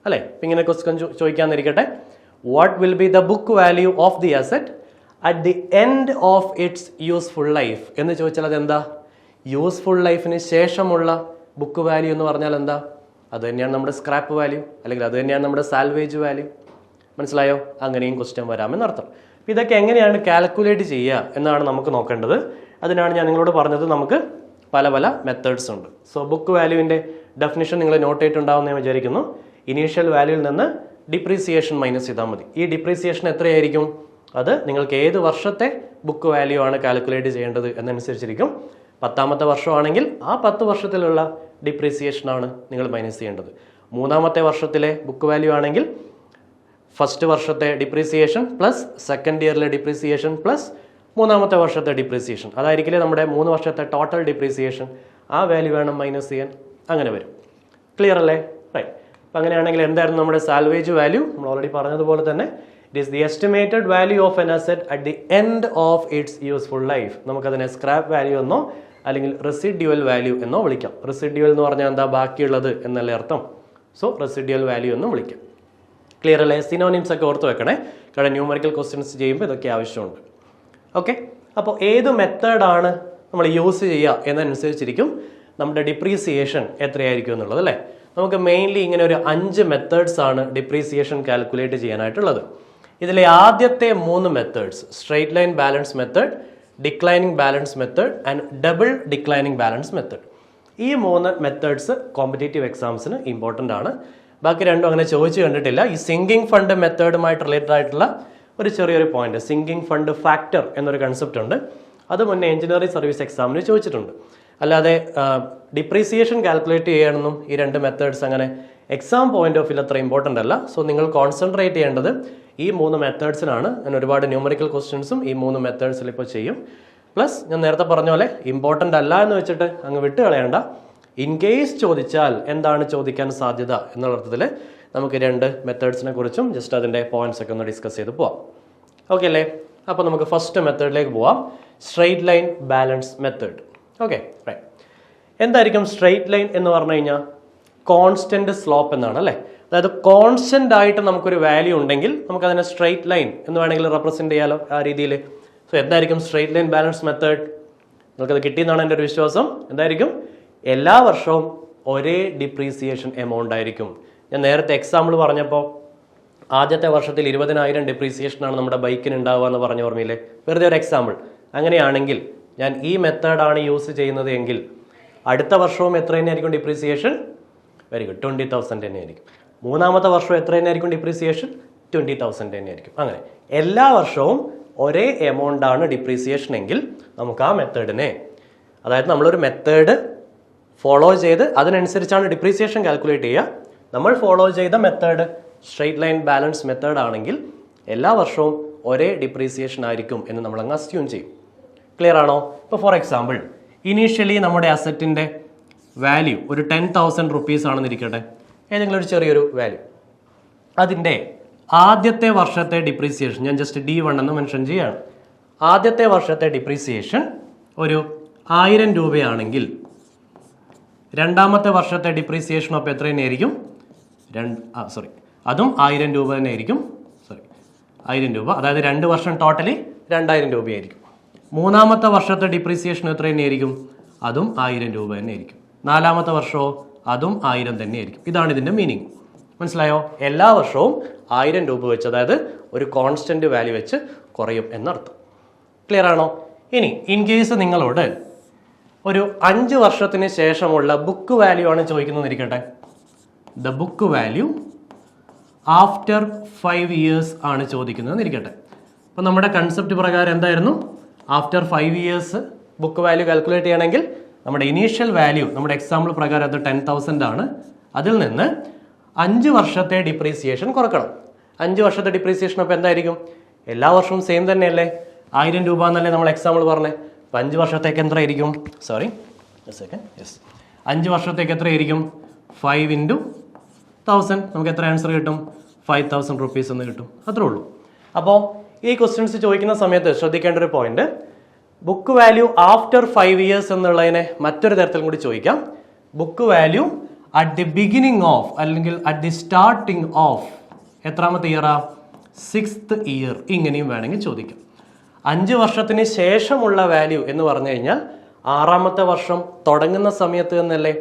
അല്ലേ? ഇപ്പം ഇങ്ങനെ ക്വസ്റ്റ്യൻ ചോദിക്കാന്നിരിക്കട്ടെ, what will be the book value of the asset at the end of its useful life എന്ന് ചോദിച്ചാൽ അതെന്താ? യൂസ്ഫുൾ ലൈഫിന് ശേഷമുള്ള ബുക്ക് വാല്യൂ എന്ന് പറഞ്ഞാൽ എന്താ? അത് തന്നെയാണ് നമ്മുടെ സ്ക്രാപ്പ് വാല്യൂ, അല്ലെങ്കിൽ അത് തന്നെയാണ് നമ്മുടെ സാൽവേജ് വാല്യൂ. മനസ്സിലായോ? അങ്ങനെയും ക്വസ്റ്റ്യൻ വരാമെന്നർത്ഥം. അപ്പം ഇതൊക്കെ എങ്ങനെയാണ് കാൽക്കുലേറ്റ് ചെയ്യുക എന്നാണ് നമുക്ക് നോക്കേണ്ടത്. അതിനാണ് ഞാൻ നിങ്ങളോട് പറഞ്ഞത് നമുക്ക് പല പല മെത്തേഡ്സ് ഉണ്ട്. സോ ബുക്ക് വാല്യൂവിൻ്റെ ഡെഫിനിഷൻ നിങ്ങൾ നോട്ട് ചെയ്തിട്ടുണ്ടാവുമെന്ന് ഞാൻ വിചാരിക്കുന്നു. ഇനീഷ്യൽ വാല്യൂവിൽ നിന്ന് ഡിപ്രീസിയേഷൻ മൈനസ് ചെയ്താൽ മതി. ഈ ഡിപ്രീസിയേഷൻ എത്രയായിരിക്കും? അത് നിങ്ങൾക്ക് ഏത് വർഷത്തെ ബുക്ക് വാല്യൂ ആണ് കാൽക്കുലേറ്റ് ചെയ്യേണ്ടത് എന്നനുസരിച്ചിരിക്കും. 10ാമത്തെ വർഷമാണെങ്കിൽ ആ 10 വർഷത്തിലുള്ള ഡിപ്രീസിയേഷനാണ് നിങ്ങൾ മൈനസ് ചെയ്യേണ്ടത്. 3ാമത്തെ വർഷത്തിലെ ബുക്ക് വാല്യൂ ആണെങ്കിൽ ഫസ്റ്റ് വർഷത്തെ ഡിപ്രീസിയേഷൻ പ്ലസ് സെക്കൻഡ് ഇയറിലെ ഡിപ്രീസിയേഷൻ പ്ലസ് 3ാമത്തെ വർഷത്തെ ഡിപ്രീസിയേഷൻ, അതായിരിക്കില്ലേ നമ്മുടെ 3 വർഷത്തെ ടോട്ടൽ ഡിപ്രീസിയേഷൻ. ആ വാല്യൂ വേണം മൈനസ് ചെയ്യാൻ. അങ്ങനെ വരും. ക്ലിയർ അല്ലേ? റൈറ്റ്. അപ്പം അങ്ങനെയാണെങ്കിൽ എന്തായിരുന്നു നമ്മുടെ സാൽവേജ് വാല്യൂ? നമ്മൾ ഓൾറെഡി പറഞ്ഞതുപോലെ തന്നെ it is the estimated value of an asset at the end of its useful life. നമുക്കതിനെ സ്ക്രാപ്പ് വാല്യൂ എന്നോ അല്ലെങ്കിൽ റെസിഡ്യുവൽ വാല്യൂ എന്നോ വിളിക്കാം. റെസിഡ്യുവൽ എന്ന് പറഞ്ഞാൽ എന്താ? ബാക്കിയുള്ളത് എന്നല്ലേ അർത്ഥം. സോ റെസിഡ്യുവൽ വാല്യൂ എന്നും വിളിക്കാം. ക്ലിയർ അല്ലേ? സിനോണിംസ് ഒക്കെ ഓർത്ത് വെക്കണേ, കാരണം ന്യൂമറിക്കൽ ക്വസ്റ്റ്യൻസ് ചെയ്യുമ്പോൾ ഇതൊക്കെ ആവശ്യമുണ്ട്. ഓക്കെ, അപ്പോൾ ഏത് മെത്തേഡാണ് നമ്മൾ യൂസ് ചെയ്യുക എന്നനുസരിച്ചിരിക്കും നമ്മുടെ ഡിപ്രീസിയേഷൻ എത്രയായിരിക്കും എന്നുള്ളത്, അല്ലേ? നമുക്ക് മെയിൻലി ഇങ്ങനെ ഒരു 5 മെത്തേഡ്സ് ആണ് ഡിപ്രീസിയേഷൻ കാൽക്കുലേറ്റ് ചെയ്യാനായിട്ടുള്ളത്. ഇതിലെ ആദ്യത്തെ 3 methods, straight line balance method, declining balance method and double declining balance method. ഈ 3 മെത്തേഡ്സ് കോമ്പറ്റേറ്റീവ് എക്സാംസിന് ഇമ്പോർട്ടൻ്റ് ആണ്. ബാക്കി രണ്ടും അങ്ങനെ ചോദിച്ചു കണ്ടിട്ടില്ല. ഈ സിങ്കിങ് ഫണ്ട് മെത്തേഡുമായിട്ട് റിലേറ്റഡ് ആയിട്ടുള്ള ഒരു ചെറിയൊരു പോയിന്റ്, സിങ്കിങ് ഫണ്ട് ഫാക്ടർ എന്നൊരു കൺസെപ്റ്റ് ഉണ്ട്. അത് മുന്നേ എഞ്ചിനീയറിംഗ് സർവീസ് എക്സാമിന് ചോദിച്ചിട്ടുണ്ട്. അല്ലാതെ ഡിപ്രീസിയേഷൻ കാൽക്കുലേറ്റ് ചെയ്യാനൊന്നും ഈ 2 മെത്തേഡ്സ് അങ്ങനെ എക്സാം പോയിന്റ് ഓഫ് വ്യൂ അത്ര ഇമ്പോർട്ടൻ്റ് അല്ല. സോ നിങ്ങൾ കോൺസെൻട്രേറ്റ് ചെയ്യേണ്ടത് ഈ 3 മെത്തേഡ്സിനാണ്. ഞാൻ ഒരുപാട് ന്യൂമറിക്കൽ ക്വസ്റ്റ്യൻസും ഈ 3 മെത്തേഡ്സിൽ ഇപ്പോൾ ചെയ്യും. പ്ലസ് ഞാൻ നേരത്തെ പറഞ്ഞ പോലെ ഇമ്പോർട്ടൻ്റ് അല്ല എന്ന് വെച്ചിട്ട് അങ്ങ് വിട്ട് കളയണ്ട. ഇൻ കേസ് ചോദിച്ചാൽ എന്താണ് ചോദിക്കാൻ സാധ്യത എന്നുള്ള അർത്ഥത്തിൽ നമുക്ക് 2 മെത്തേഡ്സിനെ കുറിച്ചും ജസ്റ്റ് അതിൻ്റെ പോയിന്റ്സ് ഒക്കെ ഒന്ന് ഡിസ്കസ് ചെയ്ത് പോവാം. ഓക്കെ അല്ലേ? അപ്പോൾ നമുക്ക് ഫസ്റ്റ് മെത്തേഡിലേക്ക് പോവാം, straight line balance method. Okay, right. എന്തായിരിക്കും സ്ട്രെയിറ്റ് ലൈൻ എന്ന് പറഞ്ഞു കഴിഞ്ഞാൽ? കോൺസ്റ്റന്റ് സ്ലോപ്പ് എന്നാണ്, അല്ലേ? അതായത് കോൺസ്റ്റന്റ് ആയിട്ട് നമുക്കൊരു വാല്യൂ ഉണ്ടെങ്കിൽ നമുക്കതിനെ സ്ട്രെയിറ്റ് ലൈൻ എന്ന് വേണമെങ്കിൽ റെപ്രസെന്റ് ചെയ്യാലോ ആ രീതിയിൽ. സോ എന്തായിരിക്കും സ്ട്രെയിറ്റ് ലൈൻ ബാലൻസ് മെത്തേഡ്? നിങ്ങൾക്കത് കിട്ടിയെന്നാണ് എൻ്റെ ഒരു വിശ്വാസം. എന്തായിരിക്കും? എല്ലാ വർഷവും ഒരേ ഡിപ്രീസിയേഷൻ എമൗണ്ട് ആയിരിക്കും. ഞാൻ നേരത്തെ എക്സാമ്പിൾ പറഞ്ഞപ്പോൾ ആദ്യത്തെ വർഷത്തിൽ 20,000 ഡിപ്രീസിയേഷനാണ് നമ്മുടെ ബൈക്കിന് ഉണ്ടാവുക എന്ന് പറഞ്ഞ ഓർമ്മയില്ലേ? വെറുതെ ഒരു എക്സാമ്പിൾ. അങ്ങനെയാണെങ്കിൽ ഞാൻ ഈ മെത്തേഡാണ് യൂസ് ചെയ്യുന്നത് എങ്കിൽ അടുത്ത വർഷവും എത്ര തന്നെയായിരിക്കും ഡിപ്രീസിയേഷൻ? വെരി ഗുഡ്, 20,000 തന്നെയായിരിക്കും. 3ാമത്തെ വർഷം എത്ര തന്നെയായിരിക്കും ഡിപ്രീസിയേഷൻ? 20,000 തന്നെയായിരിക്കും. അങ്ങനെ എല്ലാ വർഷവും ഒരേ എമൗണ്ട് ആണ് ഡിപ്രീസിയേഷൻ എങ്കിൽ നമുക്ക് ആ മെത്തേഡിനെ, അതായത് നമ്മളൊരു മെത്തേഡ് ഫോളോ ചെയ്ത് അതിനനുസരിച്ചാണ് ഡിപ്രീസിയേഷൻ കാൽക്കുലേറ്റ് ചെയ്യുക. നമ്മൾ ഫോളോ ചെയ്ത method straight line balance method ആണെങ്കിൽ എല്ലാ വർഷവും ഒരേ ഡിപ്രീസിയേഷൻ ആയിരിക്കും എന്ന് നമ്മൾ അങ്ങ് അസ്യൂം ചെയ്യും. ക്ലിയർ ആണോ? ഇപ്പോൾ ഫോർ എക്സാമ്പിൾ ഇനീഷ്യലി നമ്മുടെ അസറ്റിൻ്റെ വാല്യൂ ഒരു 10,000 റുപ്പീസ് ആണെന്നിരിക്കട്ടെ, ഏതെങ്കിലും ഒരു ചെറിയൊരു വാല്യൂ. അതിൻ്റെ ആദ്യത്തെ വർഷത്തെ ഡിപ്രീസിയേഷൻ ഞാൻ ജസ്റ്റ് D1 എന്ന് മെൻഷൻ ചെയ്യുകയാണ്. ആദ്യത്തെ വർഷത്തെ ഡിപ്രീസിയേഷൻ ഒരു 1000 രൂപയാണെങ്കിൽ 2ാമത്തെ വർഷത്തെ ഡിപ്രീസിയേഷൻ അപ്പോൾ എത്ര തന്നെയായിരിക്കും? അതും 1000 രൂപ തന്നെ ആയിരിക്കും. 1000 രൂപ, അതായത് 2 വർഷം ടോട്ടലി 2000 രൂപയായിരിക്കും. 3ാമത്തെ വർഷത്തെ ഡിപ്രീസിയേഷൻ എത്ര തന്നെയായിരിക്കും? അതും 1000 രൂപ തന്നെ ആയിരിക്കും. 4ാമത്തെ വർഷമോ അതും 1000 തന്നെയായിരിക്കും. ഇതാണ് ഇതിൻ്റെ മീനിങ്. മനസ്സിലായോ? എല്ലാ വർഷവും 1000 രൂപ വെച്ച്, അതായത് ഒരു കോൺസ്റ്റന്റ് വാല്യൂ വെച്ച് കുറയും എന്നർത്ഥം. ക്ലിയർ ആണോ? ഇനി ഇൻ കേസ് നിങ്ങളോട് ഒരു 5 വർഷത്തിന് ശേഷമുള്ള ബുക്ക് വാല്യൂ ആണ് ചോദിക്കുന്നതെന്നിരിക്കട്ടെ. The book value after 5 years ആണ് ചോദിക്കുന്നതെന്നിരിക്കട്ടെ. അപ്പോൾ നമ്മുടെ കൺസെപ്റ്റ് പ്രകാരം എന്തായിരുന്നു? After 5 years book value calculate ചെയ്യണമെങ്കിൽ നമ്മുടെ ഇനീഷ്യൽ വാല്യൂ നമ്മുടെ എക്സാമ്പിൾ പ്രകാരം അത് 10,000 ആണ്. അതിൽ നിന്ന് 5 വർഷത്തെ ഡിപ്രീസിയേഷൻ കുറക്കണം. 5 വർഷത്തെ ഡിപ്രീസിയേഷൻ അപ്പോൾ എന്തായിരിക്കും? എല്ലാ വർഷവും സെയിം തന്നെയല്ലേ? 1000 രൂപ എന്നല്ലേ നമ്മൾ എക്സാമ്പിൾ പറഞ്ഞത്. അപ്പം 5 വർഷത്തേക്ക് എത്ര ആയിരിക്കും? 5 വർഷത്തേക്ക് എത്രയായിരിക്കും? 5 × 1000. നമുക്ക് എത്ര ആൻസർ കിട്ടും? 5,000 റുപ്പീസ് എന്ന് കിട്ടും. അത്രേ ഉള്ളൂ. അപ്പോൾ ഈ ക്വസ്റ്റ്യൻസ് ചോദിക്കുന്ന സമയത്ത് ശ്രദ്ധിക്കേണ്ട ഒരു point, book value after 5 years എന്നുള്ളതിനെ മറ്റൊരു തരത്തിലും കൂടി ചോദിക്കാം. Book value at the beginning of അല്ലെങ്കിൽ അറ്റ് ദി സ്റ്റാർട്ടിങ് ഓഫ് എത്രാമത്തെ ഇയറാ 6th ഇയർ, ഇങ്ങനെയും വേണമെങ്കിൽ ചോദിക്കാം. 5 വർഷത്തിന് ശേഷമുള്ള വാല്യൂ എന്ന് പറഞ്ഞു കഴിഞ്ഞാൽ 6ാമത്തെ വർഷം തുടങ്ങുന്ന സമയത്ത് എന്നല്ലേ,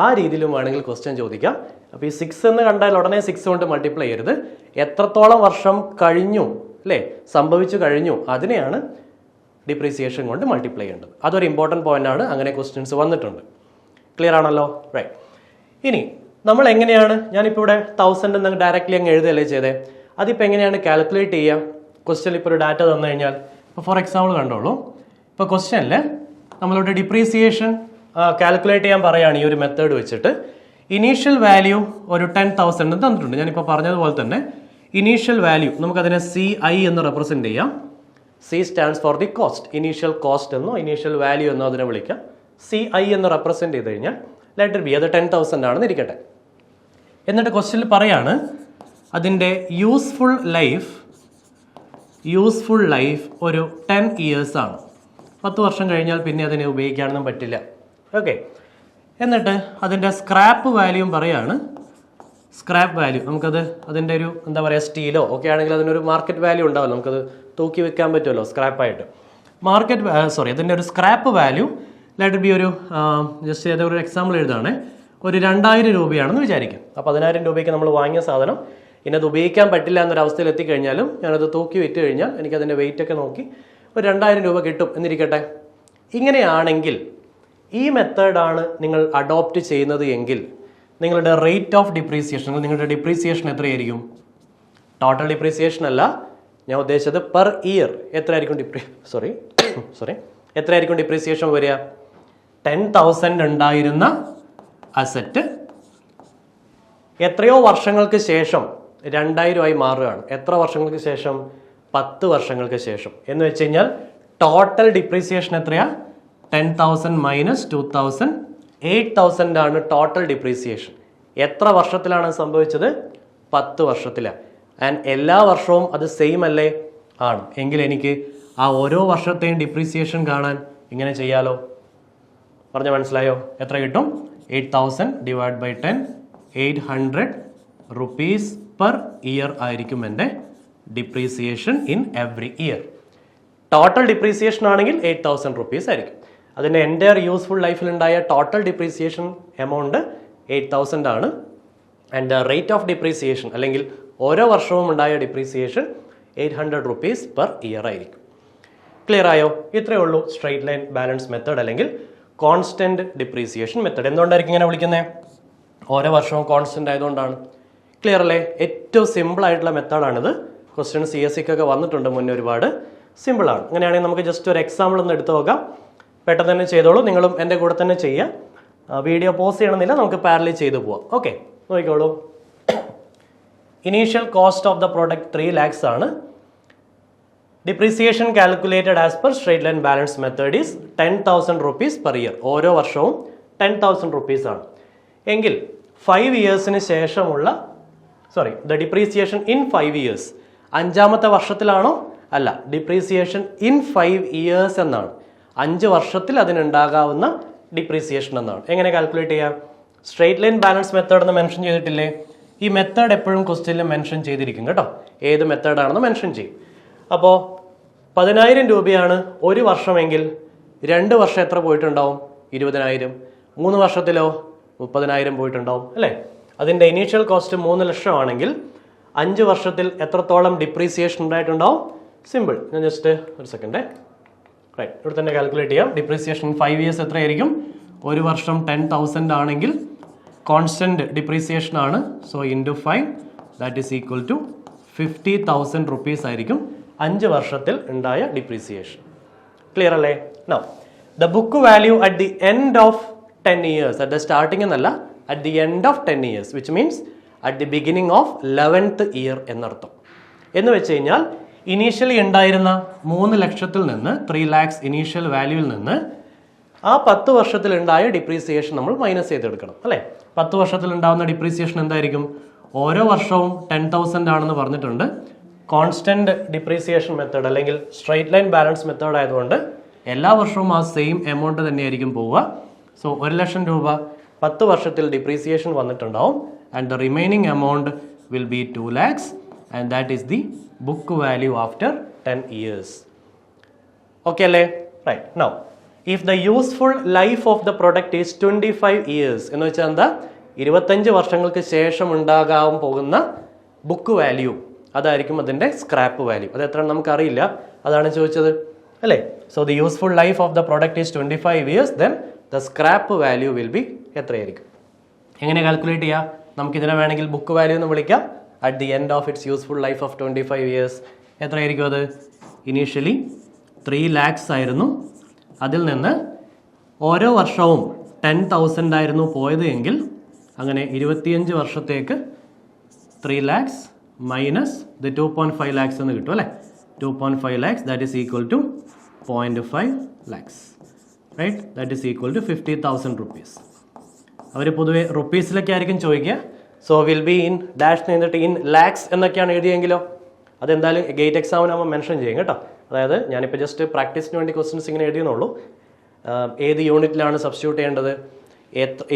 ആ രീതിയിലും വേണമെങ്കിൽ ക്വസ്റ്റ്യൻ ചോദിക്കാം. അപ്പോൾ ഈ 6 എന്ന് കണ്ടാൽ ഉടനെ 6 കൊണ്ട് മൾട്ടിപ്ലൈ ചെയ്യരുത്. എത്രത്തോളം വർഷം കഴിഞ്ഞു അല്ലേ, സംഭവിച്ചു കഴിഞ്ഞു, അതിനെയാണ് ഡിപ്രീസിയേഷൻ കൊണ്ട് മൾട്ടിപ്ലൈ ചെയ്യേണ്ടത്. അതൊരു ഇമ്പോർട്ടൻറ്റ് പോയിന്റ് ആണ്. അങ്ങനെ ക്വസ്റ്റ്യൻസ് വന്നിട്ടുണ്ട്. ക്ലിയർ ആണല്ലോ? റൈറ്റ്. ഇനി നമ്മൾ എങ്ങനെയാണ്, ഞാനിപ്പോൾ ഇവിടെ 1000 എന്ന് ഡയറക്റ്റ്ലി അങ്ങ് എഴുതുകയല്ലേ ചെയ്തേ, അതിപ്പോൾ എങ്ങനെയാണ് കാൽക്കുലേറ്റ് ചെയ്യുക? ക്വസ്റ്റ്യൻ ഇപ്പോൾ ഒരു ഡാറ്റ തന്നു കഴിഞ്ഞാൽ, ഇപ്പോൾ ഫോർ എക്സാമ്പിൾ കണ്ടോളൂ, ഇപ്പോൾ ക്വസ്റ്റ്യനിൽ നമ്മളിവിടെ ഡിപ്രീസിയേഷൻ കാൽക്കുലേറ്റ് ചെയ്യാൻ പറയുകയാണ് ഈ ഒരു മെത്തേഡ് വെച്ചിട്ട്. ഇനീഷ്യൽ വാല്യൂ ഒരു 10,000 തന്നിട്ടുണ്ട്. ഞാനിപ്പോൾ പറഞ്ഞതുപോലെ തന്നെ ഇനീഷ്യൽ വാല്യൂ നമുക്കതിനെ CI എന്ന് റെപ്രസെൻറ്റ് ചെയ്യാം. C stands for the cost, initial cost എന്നോ ഇനീഷ്യൽ വാല്യൂ എന്നോ അതിനെ വിളിക്കാം. CI എന്ന് റെപ്രസെൻറ്റ് ചെയ്ത് കഴിഞ്ഞാൽ ലെറ്റർ ബി, അത് 10,000 ആണെന്ന് ഇരിക്കട്ടെ. എന്നിട്ട് ക്വസ്റ്റ്യനിൽ പറയാണ് അതിൻ്റെ യൂസ്ഫുൾ ലൈഫ് ഒരു 10 ഇയേഴ്സ് ആണ്. 10 വർഷം കഴിഞ്ഞാൽ പിന്നെ അതിനെ ഉപയോഗിക്കാനൊന്നും പറ്റില്ല. ഓക്കെ. എന്നിട്ട് അതിൻ്റെ സ്ക്രാപ്പ് വാല്യൂം പറയാണ്. സ്ക്രാപ്പ് വാല്യൂ നമുക്കത് അതിൻ്റെ ഒരു എന്താ പറയുക, സ്റ്റീലോ ഒക്കെ ആണെങ്കിൽ അതിനൊരു മാർക്കറ്റ് വാല്യൂ ഉണ്ടാവുമല്ലോ, നമുക്കത് തൂക്കി വെക്കാൻ പറ്റുമല്ലോ സ്ക്രാപ്പായിട്ട്. അതിൻ്റെ ഒരു സ്ക്രാപ്പ് വാല്യൂ ലെറ്റ് ബി ഒരു ജസ്റ്റ് ഏതൊരു എക്സാമ്പിൾ എഴുതാണ്, ഒരു 2000 രൂപയാണെന്ന് വിചാരിക്കും. അപ്പോൾ 10,000 രൂപയ്ക്ക് നമ്മൾ വാങ്ങിയ സാധനം ഇന്നത് ഉപയോഗിക്കാൻ പറ്റില്ല എന്നൊരവസ്ഥയിൽ എത്തിക്കഴിഞ്ഞാലും ഞാനത് തൂക്കി വിറ്റ് കഴിഞ്ഞാൽ എനിക്കതിൻ്റെ വെയിറ്റ് ഒക്കെ നോക്കി ഒരു 2000 രൂപ കിട്ടും എന്നിരിക്കട്ടെ. ഇങ്ങനെയാണെങ്കിൽ ഈ മെത്തേഡാണ് നിങ്ങൾ അഡോപ്റ്റ് ചെയ്യുന്നത് എങ്കിൽ നിങ്ങളുടെ റേറ്റ് ഓഫ് ഡിപ്രീസിയേഷൻ, നിങ്ങളുടെ ഡിപ്രീസിയേഷൻ എത്രയായിരിക്കും? ടോട്ടൽ ഡിപ്രീസിയേഷൻ അല്ല ഞാൻ ഉദ്ദേശിച്ചത്, പെർ ഇയർ എത്രയായിരിക്കും എത്രയായിരിക്കും ഡിപ്രീസിയേഷൻ വരിക? 10,000 ഉണ്ടായിരുന്ന അസറ്റ് എത്രയോ വർഷങ്ങൾക്ക് ശേഷം 2000 ആയി മാറുകയാണ്. എത്ര വർഷങ്ങൾക്ക് ശേഷം? 10 വർഷങ്ങൾക്ക് ശേഷം. എന്ന് വെച്ച് കഴിഞ്ഞാൽ ടോട്ടൽ ഡിപ്രീസിയേഷൻ എത്രയാ? 10,000 മൈനസ് 2,000, 8,000 ആണ് ടോട്ടൽ ഡിപ്രീസിയേഷൻ. എത്ര വർഷത്തിലാണ് സംഭവിച്ചത്? 10 വർഷത്തിലാണ്. ആൻഡ് എല്ലാ വർഷവും അത് സെയിം അല്ലേ? ആണ്. എങ്കിൽ എനിക്ക് ആ ഓരോ വർഷത്തെയും ഡിപ്രീസിയേഷൻ കാണാൻ ഇങ്ങനെ ചെയ്യാലോ. പറഞ്ഞ മനസ്സിലായോ? എത്ര കിട്ടും? 8,000 divide by 10, 800 rupees per year ആയിരിക്കും എൻ്റെ depreciation in every year. Total depreciation ആണെങ്കിൽ 8,000 റുപ്പീസ് ആയിരിക്കും. അതിൻ്റെ എൻ്റയർ യൂസ്ഫുൾ ലൈഫിലുണ്ടായ ടോട്ടൽ ഡിപ്രീസിയേഷൻ എമൗണ്ട് 8,000 ആണ്. And the rate of depreciation അല്ലെങ്കിൽ ഓരോ വർഷവും ഉണ്ടായ ഡിപ്രീസിയേഷൻ 800 റുപ്പീസ് പെർ ഇയർ ആയിരിക്കും. ക്ലിയർ ആയോ? ഇത്രയേ ഉള്ളൂ സ്ട്രെയിറ്റ് ലൈൻ ബാലൻസ് മെത്തേഡ് അല്ലെങ്കിൽ കോൺസ്റ്റന്റ് ഡിപ്രീസിയേഷൻ മെത്തേഡ്. എന്തുകൊണ്ടായിരിക്കും ഇങ്ങനെ വിളിക്കുന്നത്? ഓരോ വർഷവും കോൺസ്റ്റന്റ് ആയതുകൊണ്ടാണ്. ക്ലിയർ അല്ലേ? ഏറ്റവും സിമ്പിൾ ആയിട്ടുള്ള മെത്തേഡാണിത്. ക്വസ്റ്റ്യൻ CSEക്കൊക്കെ വന്നിട്ടുണ്ട് മുന്നേ, ഒരുപാട് സിമ്പിളാണ്. അങ്ങനെയാണെങ്കിൽ നമുക്ക് ജസ്റ്റ് ഒരു എക്സാമ്പിൾ ഒന്ന് എടുത്തു നോക്കാം. പെട്ടെന്ന് തന്നെ ചെയ്തോളൂ. നിങ്ങളും എൻ്റെ കൂടെ തന്നെ ചെയ്യുക. വീഡിയോ പോസ് ചെയ്യണമെന്നില്ല, നമുക്ക് പാരലി ചെയ്തു പോവാം. ഓക്കെ, നോക്കിക്കോളൂ. Initial cost of the product 3 lakhs ആണ്. Depreciation calculated as per straight line balance method is 10,000 rupees per year. ഓരോ വർഷവും 10,000 റുപ്പീസ് ആണ്. എങ്കിൽ 5 ഇയേഴ്സിന് ശേഷമുള്ള ദ ഡിപ്രീസിയേഷൻ ഇൻ 5 ഇയേഴ്സ് 5ാമത്തെ വർഷത്തിലാണോ? അല്ല, ഡിപ്രീസിയേഷൻ ഇൻ 5 ഇയേഴ്സ് എന്നാണ്. 5 വർഷത്തിൽ അതിനുണ്ടാകാവുന്ന ഡിപ്രീസിയേഷൻ എന്നാണ്. എങ്ങനെ കാൽക്കുലേറ്റ് ചെയ്യാം? സ്ട്രെയിറ്റ് ലൈൻ ബാലൻസ് മെത്തേഡ് എന്ന് മെൻഷൻ ചെയ്തിട്ടില്ലേ? ഈ മെത്തേഡ് എപ്പോഴും ക്വസ്റ്റ്യനിൽ മെൻഷൻ ചെയ്തിരിക്കും കേട്ടോ. ഏത് മെത്തേഡാണെന്ന് മെൻഷൻ ചെയ്യും. അപ്പോൾ 10,000 രൂപയാണ് ഒരു വർഷമെങ്കിൽ 2 വർഷം എത്ര പോയിട്ടുണ്ടാവും? 20,000. 3 വർഷത്തിലോ 30,000 പോയിട്ടുണ്ടാവും അല്ലേ? അതിൻ്റെ ഇനീഷ്യൽ കോസ്റ്റ് 3 ലക്ഷം ആണെങ്കിൽ 5 വർഷത്തിൽ എത്രത്തോളം ഡിപ്രീസിയേഷൻ ഉണ്ടായിട്ടുണ്ടാവും? സിമ്പിൾ. ഞാൻ ജസ്റ്റ് ഒരു സെക്കൻഡ് റൈറ്റ് ഇവിടെ തന്നെ കാൽക്കുലേറ്റ് ചെയ്യാം. ഡിപ്രീസിയേഷൻ 5 ഇയേഴ്സ് എത്രയായിരിക്കും? ഒരു വർഷം 10,000 ആണെങ്കിൽ കോൺസ്റ്റന്റ് ഡിപ്രീസിയേഷൻ ആണ്. So into 5 that is equal to 50,000 rupees ആയിരിക്കും 5 വർഷത്തിൽ ഉണ്ടായ ഡിപ്രീസിയേഷൻ. ക്ലിയർ അല്ലേ? Now the book value at the end of 10 years, at the starting എന്നല്ല, at the end of 10 years which means at the beginning of 11th year എന്നർത്ഥം. എന്ന് വെച്ച് കഴിഞ്ഞാൽ initially ഉണ്ടായിരുന്ന 3 ലക്ഷത്തിൽ നിന്ന് 3 lakhs ഇനീഷ്യൽ വാല്യൂവിൽ നിന്ന് ആ 10 വർഷത്തിൽ ഉണ്ടായ ഡിപ്രീസിയേഷൻ നമ്മൾ മൈനസ് ചെയ്തെടുക്കണം അല്ലേ? 10 വർഷത്തിൽ ഉണ്ടാകുന്ന ഡിപ്രീസിയേഷൻ എന്തായിരിക്കും? ഓരോ വർഷവും 10,000 ആണെന്ന് പറഞ്ഞിട്ടുണ്ട്. കോൺസ്റ്റന്റ് ഡിപ്രീസിയേഷൻ മെത്തേഡ് അല്ലെങ്കിൽ സ്ട്രെയിറ്റ് ലൈൻ ബാലൻസ് മെത്തേഡ് ആയതുകൊണ്ട് എല്ലാ വർഷവും ആ സെയിം എമൗണ്ട് തന്നെയായിരിക്കും പോവുക. സോ 1 ലക്ഷം രൂപ 10 വർഷത്തിൽ ഡിപ്രീസിയേഷൻ വന്നിട്ടുണ്ടാവും. And the remaining amount will be 2 lakhs and that is the book value after 10 years. Okay അല്ലേ? Right. Now if the useful life of the product is 25 years എന്ന് വെച്ചാൽ എന്താ? 25 വർഷങ്ങൾക്ക് ശേഷം ഉണ്ടാകാൻ പോകുന്ന ബുക്ക് വാല്യൂ അതായിരിക്കും അതിൻ്റെ സ്ക്രാപ്പ് വാല്യൂ. അത് എത്ര നമുക്കറിയില്ല, അതാണ് ചോദിച്ചത് അല്ലേ? So the useful life of the product is 25 years, then the scrap value will be എത്രയായിരിക്കും? എങ്ങനെ കാൽക്കുലേറ്റ് ചെയ്യാം? നമുക്കിതിനെ വേണമെങ്കിൽ ബുക്ക് വാല്യൂ എന്ന് വിളിക്കാം. At the end of its useful life of 25 years എത്രയായിരിക്കും അത്? ഇനീഷ്യലി 3 lakhs ആയിരുന്നു. അതിൽ നിന്ന് ഓരോ വർഷവും 10,000 ആയിരുന്നു പോയത് എങ്കിൽ അങ്ങനെ 25 വർഷത്തേക്ക് 3 lakhs മൈനസ് ദ 2.5 lakhs എന്ന് കിട്ടും അല്ലേ? 2.5 lakhs that is equal to 0.5 lakhs, right? That is equal to 50,000 rupees. അവർ പൊതുവെ റുപ്പീസിലൊക്കെ ആയിരിക്കും ചോദിക്കുക. So will be in dash എന്നിട്ട് ഇൻ ലാക്സ് എന്നൊക്കെയാണ് എഴുതിയെങ്കിലോ അതെന്തായാലും ഗേറ്റ് എക്സാമിനാകുമ്പോൾ മെൻഷൻ ചെയ്യും കേട്ടോ. അതായത് ഞാനിപ്പോൾ ജസ്റ്റ് പ്രാക്ടീസിന് വേണ്ടി ക്വസ്റ്റ്യൻസ് ഇങ്ങനെ എഴുതിയെന്നുള്ളൂ. ഏത് യൂണിറ്റിലാണ് സബ്സ്റ്റിറ്റ്യൂട്ട് ചെയ്യേണ്ടത്,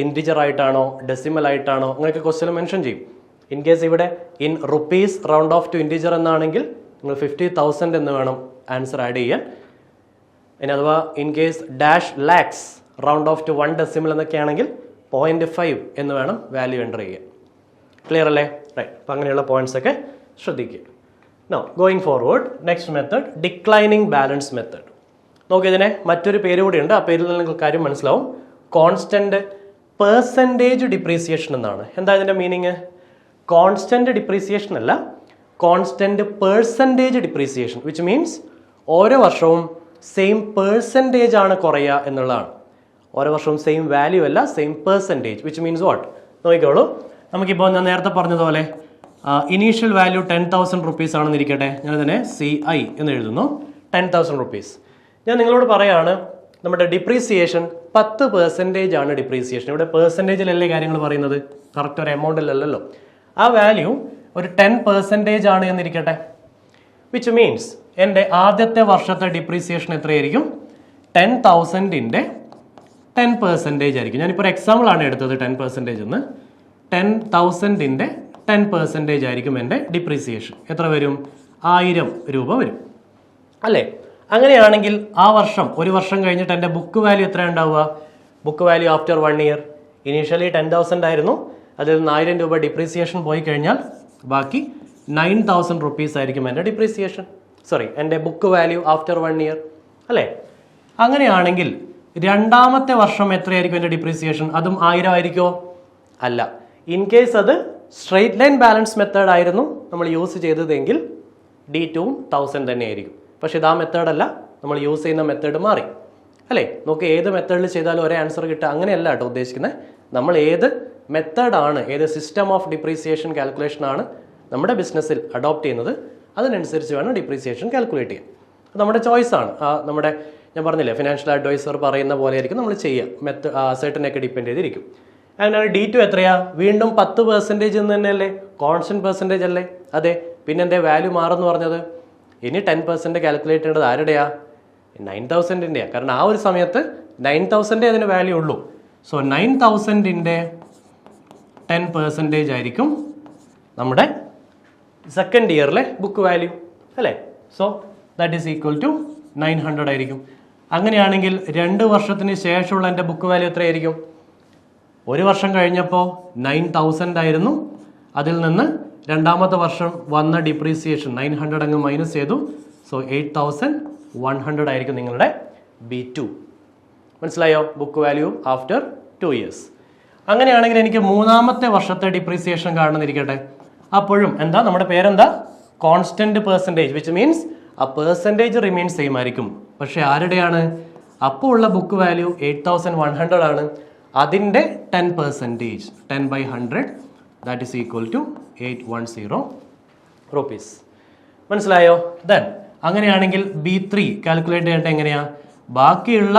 ഇൻറ്റിജർ ആയിട്ടാണോ ഡെസിമൽ ആയിട്ടാണോ, അങ്ങനെയൊക്കെ ക്വസ്റ്റ്യൻ മെൻഷൻ ചെയ്യും. ഇൻ കേസ് ഇവിടെ in rupees round off to integer എന്നാണെങ്കിൽ നിങ്ങൾ 50,000 എന്ന് വേണം ആൻസർ ആഡ് ചെയ്യാൻ. ഇനി അഥവാ in case dash lakhs round off to 1 decimal എന്നൊക്കെ ആണെങ്കിൽ 0.5 എന്ന് വേണം വാല്യൂ എൻ്റർ ചെയ്യാൻ. ക്ലിയർ അല്ലേ? റൈറ്റ്. അപ്പം അങ്ങനെയുള്ള പോയിന്റ്സ് ഒക്കെ ശ്രദ്ധിക്കുക. Now going forward, next method declining balance method. നോക്കിയതിനെ മറ്റൊരു പേര് കൂടിയുണ്ട്. ആ പേരിൽ നിന്ന് നിങ്ങൾക്ക് കാര്യം മനസ്സിലാവും. കോൺസ്റ്റന്റ് പെർസെൻറ്റേജ് ഡിപ്രീസിയേഷൻ എന്നാണ്. എന്താ ഇതിൻ്റെ മീനിങ്? കോൺസ്റ്റന്റ് ഡിപ്രീസിയേഷൻ അല്ല, constant percentage depreciation, which means ഓരോ വർഷവും സെയിം പെർസെൻറ്റേജ് ആണ് കുറയുക എന്നുള്ളതാണ്. ഓരോ വർഷവും സെയിം വാല്യൂ അല്ല, same percentage, which means what? നോക്കിക്കോളൂ. നമുക്കിപ്പോൾ ഞാൻ നേരത്തെ പറഞ്ഞതുപോലെ ഇനീഷ്യൽ വാല്യൂ 10,000 rupees ആണെന്ന് ഇരിക്കട്ടെ. ഞാനതിനെ CI എന്ന് എഴുതുന്നു. 10,000 rupees. ഞാൻ നിങ്ങളോട് പറയാണ് നമ്മുടെ ഡിപ്രീസിയേഷൻ 10% ആണ് ഡിപ്രീസിയേഷൻ. ഇവിടെ പെർസെൻറ്റേജിലല്ലേ കാര്യങ്ങൾ പറയുന്നത്, കറക്റ്റ് ഒരു എമൗണ്ടിലല്ലോ. ആ വാല്യൂ ഒരു 10% ആണ് എന്നിരിക്കട്ടെ. വിച്ച് മീൻസ് എൻ്റെ ആദ്യത്തെ വർഷത്തെ ഡിപ്രീസിയേഷൻ എത്രയായിരിക്കും? 10,000ൻ്റെ 10% ആയിരിക്കും. ഞാനിപ്പോൾ ഒരു എക്സാമ്പിൾ ആണ് എടുത്തത് 10% എന്ന്. 10,000ൻ്റെ 10% ആയിരിക്കും എൻ്റെ ഡിപ്രീസിയേഷൻ. എത്ര വരും? 1000 രൂപ വരും അല്ലേ? അങ്ങനെയാണെങ്കിൽ ആ വർഷം, ഒരു വർഷം കഴിഞ്ഞിട്ട് എൻ്റെ ബുക്ക് വാല്യൂ എത്ര ഉണ്ടാവുക? Book value after 1 year initially 10,000 ആയിരുന്നു. അതിൽ നിന്ന് 1000 രൂപ ഡിപ്രീസിയേഷൻ പോയി കഴിഞ്ഞാൽ ബാക്കി 9,000 rupees ആയിരിക്കും എൻ്റെ ഡിപ്രീസിയേഷൻ, എൻ്റെ ബുക്ക് വാല്യൂ ആഫ്റ്റർ 1 year അല്ലേ? അങ്ങനെയാണെങ്കിൽ രണ്ടാമത്തെ വർഷം എത്രയായിരിക്കും എൻ്റെ ഡിപ്രീസിയേഷൻ? അതും 1000 ആയിരിക്കുമോ? അല്ല. ഇൻ കേസ് അത് സ്ട്രെയിറ്റ് ലൈൻ ബാലൻസ് മെത്തേഡ് ആയിരുന്നു നമ്മൾ യൂസ് ചെയ്തതെങ്കിൽ D2 1000 തന്നെ ആയിരിക്കും. പക്ഷെ ഇത് ആ മെത്തേഡല്ല, നമ്മൾ യൂസ് ചെയ്യുന്ന മെത്തേഡ് മാറി അല്ലേ? നോക്ക്, ഏത് മെത്തേഡിൽ ചെയ്താലും ഒരേ ആൻസർ കിട്ടുക അങ്ങനെയല്ല കേട്ടോ ഉദ്ദേശിക്കുന്നത്. നമ്മൾ ഏത് മെത്തേഡാണ്, ഏത് സിസ്റ്റം ഓഫ് ഡിപ്രീസിയേഷൻ കാൽക്കുലേഷൻ ആണ് നമ്മുടെ ബിസിനസ്സിൽ അഡോപ്റ്റ് ചെയ്യുന്നത്, അതിനനുസരിച്ച് വേണം ഡിപ്രീസിയേഷൻ കാൽക്കുലേറ്റ് ചെയ്യാൻ. നമ്മുടെ ചോയ്സ് ആണ്. നമ്മുടെ ഞാൻ പറഞ്ഞില്ലേ, ഫിനാൻഷ്യൽ അഡ്വൈസർ പറയുന്ന പോലെ ആയിരിക്കും നമ്മൾ ചെയ്യുക. സെർട്ടനൊക്കെ ഡിപ്പെൻഡ് ചെയ്തിരിക്കും. അങ്ങനെയാണ് D2 എത്രയാ? വീണ്ടും 10% എന്ന് തന്നെയല്ലേ, കോൺസ്റ്റന്റ് പെർസെൻറ്റേജ് അല്ലേ? അതെ. പിന്നെ എൻ്റെ വാല്യൂ മാറെന്ന് പറഞ്ഞത് ഇനി 10% കാൽക്കുലേറ്റ് ചെയ്യേണ്ടത് ആരുടെയാ? 9,000ൻ്റെയാ. കാരണം ആ ഒരു സമയത്ത് 9,000 അതിന് വാല്യൂ ഉള്ളൂ. സോ 9,000ൻ്റെ 10% ആയിരിക്കും നമ്മുടെ സെക്കൻഡ് ഇയറിലെ ബുക്ക് വാല്യൂ അല്ലേ? So that is equal to 900 ആയിരിക്കും. അങ്ങനെയാണെങ്കിൽ 2 വർഷത്തിന് ശേഷമുള്ള എൻ്റെ ബുക്ക് വാല്യൂ എത്രയായിരിക്കും? ഒരു വർഷം കഴിഞ്ഞപ്പോൾ 9,000 ആയിരുന്നു. അതിൽ നിന്ന് രണ്ടാമത്തെ വർഷം വന്ന ഡിപ്രീസിയേഷൻ 900 അങ്ങ് മൈനസ് ചെയ്തു. സോ 8,100 ആയിരിക്കും നിങ്ങളുടെ B2. മനസ്സിലായോ? Book value after 2 years. അങ്ങനെയാണെങ്കിൽ എനിക്ക് മൂന്നാമത്തെ വർഷത്തെ ഡിപ്രീസിയേഷൻ കാണുന്നിരിക്കട്ടെ. അപ്പോഴും എന്താ, നമ്മുടെ പേരെന്താ? കോൺസ്റ്റന്റ് പെർസെൻറ്റേജ്, വിച്ച് മീൻസ് ആ പെർസെൻറ്റേജ് റിമെയിൻ സെയിം ആയിരിക്കും. പക്ഷെ ആരുടെയാണ്? അപ്പോൾ ഉള്ള ബുക്ക് വാല്യൂ 8,100 ആണ്. അതിൻ്റെ 10%, 10/100, that is equal to 810 rupees. മനസ്സിലായോ? ദെൻ അങ്ങനെയാണെങ്കിൽ B3 കാൽക്കുലേറ്റ് ചെയ്യേണ്ടത് എങ്ങനെയാ? ബാക്കിയുള്ള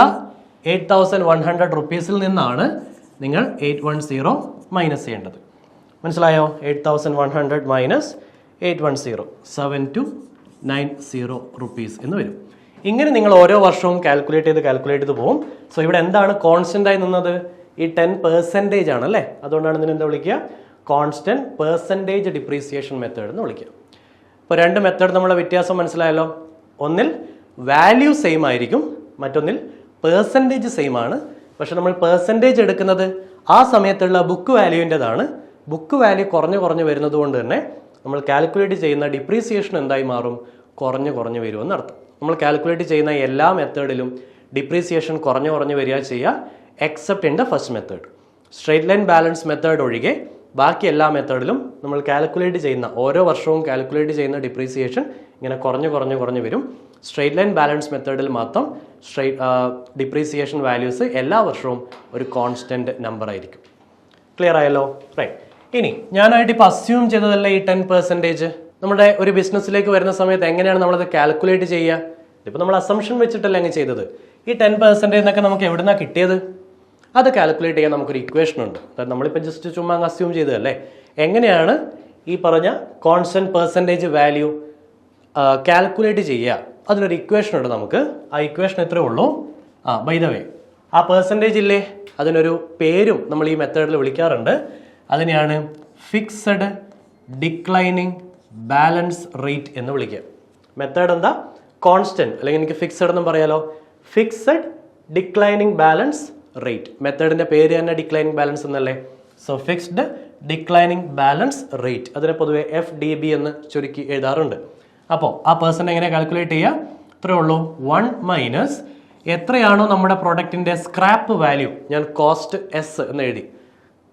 8,100 rupeesൽ നിന്നാണ് നിങ്ങൾ 810 മൈനസ് ചെയ്യേണ്ടത്. മനസ്സിലായോ? 8,100 മൈനസ് 810, 7290 rupees എന്ന് വരും. ഇങ്ങനെ നിങ്ങൾ ഓരോ വർഷവും കാൽക്കുലേറ്റ് ചെയ്ത് പോകും. സോ ഇവിടെ എന്താണ് കോൺസ്റ്റന്റ് ആയി നിന്നത്? ഈ 10% ആണ് അല്ലേ, അതുകൊണ്ടാണ് ഇതിനെ എന്താ വിളിക്കുക, കോൺസ്റ്റന്റ് പെർസെൻറ്റേജ് ഡിപ്രീസിയേഷൻ മെത്തേഡ് എന്ന് വിളിക്കുക. ഇപ്പോൾ രണ്ട് മെത്തേഡ് നമ്മളെ വ്യത്യാസം മനസ്സിലായല്ലോ. ഒന്നിൽ വാല്യൂ സെയിം ആയിരിക്കും, മറ്റൊന്നിൽ പെർസെൻറ്റേജ് സെയിം ആണ്. പക്ഷെ നമ്മൾ പെർസെൻറ്റേജ് എടുക്കുന്നത് ആ സമയത്തുള്ള ബുക്ക് വാല്യൂവിൻ്റെതാണ്. ബുക്ക് വാല്യൂ കുറഞ്ഞു വരുന്നത് കൊണ്ട് തന്നെ നമ്മൾ കാൽക്കുലേറ്റ് ചെയ്യുന്ന ഡിപ്രീസിയേഷൻ എന്തായി മാറും, കുറഞ്ഞു വരുമെന്ന് അർത്ഥം. നമ്മൾ കാൽക്കുലേറ്റ് ചെയ്യുന്ന എല്ലാ മെത്തേഡിലും ഡിപ്രീസിയേഷൻ കുറഞ്ഞു വരിക ചെയ്യുക, except in the first method. Straight line balance method ഒഴികെ ബാക്കി എല്ലാ മെത്തേഡിലും നമ്മൾ കാൽക്കുലേറ്റ് ചെയ്യുന്ന ഓരോ വർഷവും കാൽക്കുലേറ്റ് ചെയ്യുന്ന ഡിപ്രീസിയേഷൻ ഇങ്ങനെ കുറഞ്ഞു വരും. സ്ട്രെയിറ്റ് ലൈൻ ബാലൻസ് മെത്തേഡിൽ മാത്രം ഡിപ്രീസിയേഷൻ വാല്യൂസ് എല്ലാ വർഷവും ഒരു കോൺസ്റ്റന്റ് നമ്പർ ആയിരിക്കും. ക്ലിയർ ആയല്ലോ? റൈറ്റ്. ഇനി ഞാനായിട്ട് ഇപ്പോൾ അസ്യൂം ചെയ്തതല്ല ഈ 10%. നമ്മുടെ ഒരു ബിസിനസ്സിലേക്ക് വരുന്ന സമയത്ത് എങ്ങനെയാണ് നമ്മളത് കാൽക്കുലേറ്റ് ചെയ്യുക? ഇതിപ്പോൾ നമ്മൾ അസംഷൻ വെച്ചിട്ടല്ല അങ്ങ് ചെയ്തത്. ഈ 10% എന്നൊക്കെ നമുക്ക് എവിടുന്നാണ് കിട്ടിയത്? അത് കാൽക്കുലേറ്റ് ചെയ്യാൻ നമുക്കൊരു ഇക്വേഷൻ ഉണ്ട്. അതായത് നമ്മളിപ്പോൾ ജസ്റ്റ് ചുമ്മാ അങ്ങ് അസ്യൂം ചെയ്തതല്ലേ. എങ്ങനെയാണ് ഈ പറഞ്ഞ കോൺസ്റ്റന്റ് പെർസെൻറ്റേജ് വാല്യൂ കാൽക്കുലേറ്റ് ചെയ്യുക? അതിനൊരു ഇക്വേഷൻ ഉണ്ട് നമുക്ക്. ആ ഇക്വേഷൻ എത്രയേ ഉള്ളൂ. ബൈ ദ വേ, ആ പെർസെൻറ്റേജ് ഇല്ലേ, അതിനൊരു പേരും നമ്മൾ ഈ മെത്തേഡിൽ വിളിക്കാറുണ്ട്. അതിനെയാണ് ഫിക്സഡ് ഡിക്ലൈനിങ് ബാലൻസ് റേറ്റ് എന്ന് വിളിക്കുക. മെത്തേഡ് എന്താ? കോൺസ്റ്റന്റ്, അല്ലെങ്കിൽ എനിക്ക് ഫിക്സഡ് എന്നും പറയാലോ. Fixed declining balance rate. മെത്തേഡിന്റെ പേര് തന്നെ ഡിക്ലൈനിങ് ബാലൻസ് എന്നല്ലേ. So fixed declining balance rate, അതിനെ പൊതുവെ FDB എന്ന് ചുരുക്കി എഴുതാറുണ്ട്. അപ്പോൾ ആ പേഴ്സൻ്റ് എങ്ങനെ കാൽക്കുലേറ്റ് ചെയ്യുക? ഇത്രയേ ഉള്ളൂ. 1 മൈനസ് എത്രയാണോ നമ്മുടെ പ്രൊഡക്റ്റിന്റെ സ്ക്രാപ്പ് വാല്യൂ, ഞാൻ കോസ്റ്റ് S എന്ന് എഴുതി.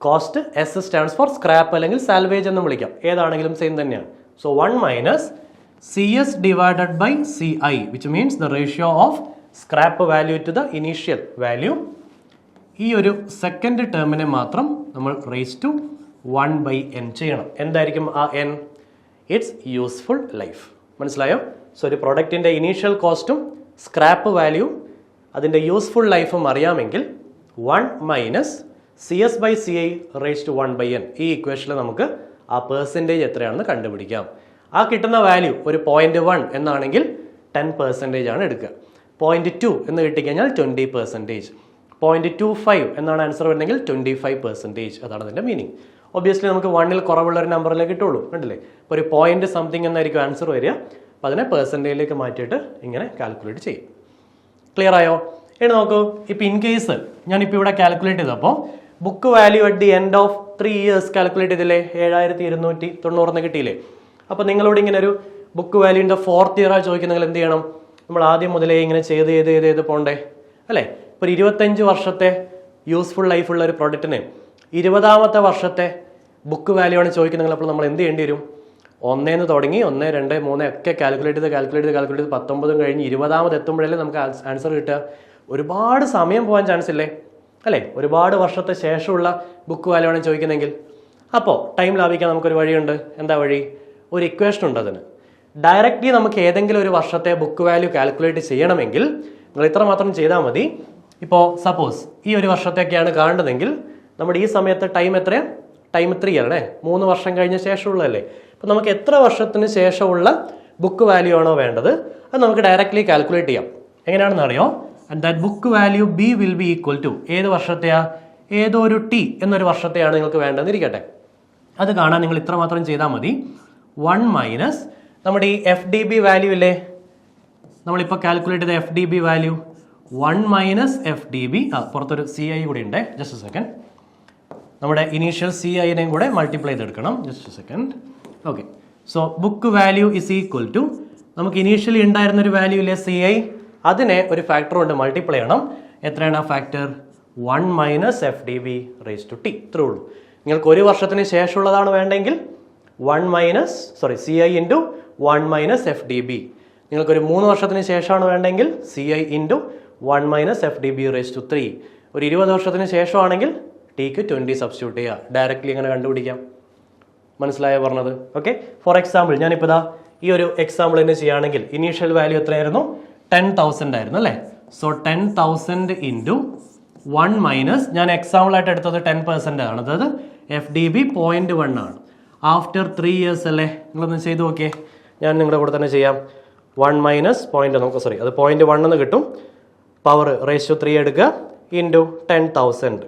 Cost S stands for scrap അല്ലെങ്കിൽ സാൽവേജ് എന്ന് വിളിക്കാം. ഏതാണെങ്കിലും സെയിം തന്നെയാണ്. So 1 minus CS divided by CI, which means the ratio of scrap value to the initial value. ഈ ഒരു സെക്കൻഡ് ടേമിനെ മാത്രം നമ്മൾ റേസ് ടു 1/n ചെയ്യണം. എന്തായിരിക്കും ആ n? Its useful life. മനസ്സിലായോ? സോ ഒരു പ്രൊഡക്റ്റിന്റെ ഇനീഷ്യൽ കോസ്റ്റും സ്ക്രാപ്പ് വാല്യൂ അതിന്റെ യൂസ്ഫുൾ ലൈഫും അറിയാമെങ്കിൽ 1 minus CS by CI raise to 1/n, ഈ ഇക്വേഷനിൽ നമുക്ക് ആ പെർസെൻറ്റേജ് എത്രയാണെന്ന് കണ്ടുപിടിക്കാം. ആ കിട്ടുന്ന വാല്യൂ ഒരു 0.1 എന്നാണെങ്കിൽ 10% ആണ് എടുക്കുക. 0.2 എന്ന് കിട്ടിക്കഴിഞ്ഞാൽ 20%. 0.25 എന്നാണ് ആൻസർ വരുന്നെങ്കിൽ 25%. അതാണ് അതിൻ്റെ മീനിങ്. ഒബ്വിയസ്ലി നമുക്ക് 1ൽ കുറവുള്ള ഒരു നമ്പറിലേ കിട്ടുള്ളൂ. കണ്ടില്ലേ? ഇപ്പോൾ ഒരു പോയിന്റ് സംതിങ് എന്നായിരിക്കും ആൻസർ വരിക. അപ്പോൾ അതിനെ പെർസെൻറ്റേജിലേക്ക് മാറ്റിയിട്ട് ഇങ്ങനെ കാൽക്കുലേറ്റ് ചെയ്യും. ക്ലിയർ ആയോ? ഇനി നോക്കൂ, ഇപ്പോൾ ഇൻ കേസ് ഞാനിപ്പോൾ ഇവിടെ കാൽക്കുലേറ്റ് ചെയ്തപ്പോൾ book value at the end of 3 years calculate ചെയ്തില്ലേ, 7290 കിട്ടിയില്ലേ? അപ്പോൾ നിങ്ങളോട് ഇങ്ങനെ ഒരു ബുക്ക് വാല്യൂൻ്റെ 4th ഇയർ ചോദിക്കുന്നെങ്കിൽ എന്ത് ചെയ്യണം? നമ്മൾ ആദ്യം മുതലേ ഇങ്ങനെ ചെയ്ത് പോണ്ടേ അല്ലേ? ഇപ്പോൾ 25 വർഷത്തെ യൂസ്ഫുൾ ലൈഫുള്ള ഒരു പ്രൊഡക്റ്റിന് 20ാമത്തെ വർഷത്തെ ബുക്ക് വാല്യൂ ആണ് ചോദിക്കുന്നെങ്കിൽ അപ്പോൾ നമ്മൾ എന്ത് ചെയ്യേണ്ടി വരും? 1 തുടങ്ങി 1, 2, 3 ഒക്കെ കാൽക്കുലേറ്റ് ചെയ്ത് 19 കഴിഞ്ഞ് 20ാമത് എത്തുമ്പോഴല്ലേ നമുക്ക് ആൻസർ കിട്ടുക. ഒരുപാട് സമയം പോകാൻ ചാൻസ് ഇല്ലേ അല്ലേ? ഒരുപാട് വർഷത്തെ ശേഷമുള്ള ബുക്ക് വാല്യൂ ആണ് ചോദിക്കുന്നെങ്കിൽ. അപ്പോൾ ടൈം ലാഭിക്കാൻ നമുക്കൊരു വഴിയുണ്ട്. എന്താ വഴി? ഒരു ഇക്വേഷൻ ഉണ്ട്. അതിന് ഡയറക്റ്റ്ലി നമുക്ക് ഏതെങ്കിലും ഒരു വർഷത്തെ ബുക്ക് വാല്യൂ കാൽക്കുലേറ്റ് ചെയ്യണമെങ്കിൽ നിങ്ങൾ ഇത്ര മാത്രം ചെയ്താൽ മതി. ഇപ്പോൾ സപ്പോസ് ഈ ഒരു വർഷത്തേക്കാണ് കാണുന്നതെങ്കിൽ നമ്മുടെ ഈ സമയത്ത് ടൈം എത്രയാണ്? ടൈം 3 അല്ലേ? 3 വർഷം കഴിഞ്ഞ ശേഷമുള്ളതല്ലേ? അപ്പോൾ നമുക്ക് എത്ര വർഷത്തിന് ശേഷമുള്ള ബുക്ക് വാല്യൂ ആണോ വേണ്ടത് അത് നമുക്ക് ഡയറക്റ്റ്ലി കാൽക്കുലേറ്റ് ചെയ്യാം. എങ്ങനെയാണെന്ന് അറിയോ? And that book value B will be equal to ഏത് വർഷത്തെയാ? ഏതോ ഒരു T എന്നൊരു വർഷത്തെയാണ് നിങ്ങൾക്ക് വേണ്ടതെന്നിരിക്കട്ടെ. അത് കാണാൻ നിങ്ങൾ ഇത്ര മാത്രം ചെയ്താൽ മതി. 1 മൈനസ് നമ്മുടെ ഈ FDB വാല്യൂ ഇല്ലേ, നമ്മളിപ്പോൾ കാൽക്കുലേറ്റ് ചെയ്ത FDB വാല്യൂ 1 മൈനസ് FDB, പുറത്തൊരു CI കൂടി ഉണ്ട്. ജസ്റ്റ് സെക്കൻഡ്, നമ്മുടെ ഇനീഷ്യൽ CIനെയും കൂടെ മൾട്ടിപ്ലൈ ചെയ്തെടുക്കണം. Just second. Okay, so book value is equal to നമുക്ക് ഇനീഷ്യലി ഉണ്ടായിരുന്ന ഒരു വാല്യൂ ഇല്ലേ CI, അതിനെ ഒരു ഫാക്ടർ കൊണ്ട് മൾട്ടിപ്ലൈ ചെയ്യണം. എത്രയാണ് ആ factor? 1 minus FDB raise to T. ഇത്രേ ഉള്ളൂ. നിങ്ങൾക്ക് ഒരു വർഷത്തിന് ശേഷമുള്ളതാണ് വേണ്ടെങ്കിൽ CI ഇൻറ്റു 1 മൈനസ് FDB. നിങ്ങൾക്കൊരു 3 വർഷത്തിന് ശേഷമാണ് വേണ്ടെങ്കിൽ CI into 1 minus FDB raise to 3. ഒരു 20 വർഷത്തിന് ശേഷമാണെങ്കിൽ Tക്ക് 20 സബ്സ്റ്റിറ്റ്യൂട്ട് ചെയ്യുക. ഡയറക്റ്റ്ലി എങ്ങനെ കണ്ടുപിടിക്കാം? മനസ്സിലായോ പറഞ്ഞത്? ഓക്കെ, ഫോർ എക്സാമ്പിൾ ഞാനിപ്പോൾ ഈ ഒരു എക്സാമ്പിൾ തന്നെ ചെയ്യുകയാണെങ്കിൽ ഇനീഷ്യൽ വാല്യൂ എത്രയായിരുന്നു? 10,000 ആയിരുന്നു അല്ലേ? സോ 10,000 ഇൻറ്റു 1 മൈനസ്, ഞാൻ എക്സാമ്പിളായിട്ട് എടുത്തത് 10% ആണ്. അതായത് FDB 0.1 ആണ്. ആഫ്റ്റർ 3 ഇയേഴ്സ് അല്ലേ? നിങ്ങളൊന്ന് ചെയ്ത് നോക്കിയേ. ഞാൻ നിങ്ങളുടെ കൂടെ തന്നെ ചെയ്യാം. 1 മൈനസ് നമുക്ക് അത് 0.1 എന്ന് കിട്ടും. പവർ റേഷ്യോ 3 എടുക്കുക ഇൻറ്റു 10,000.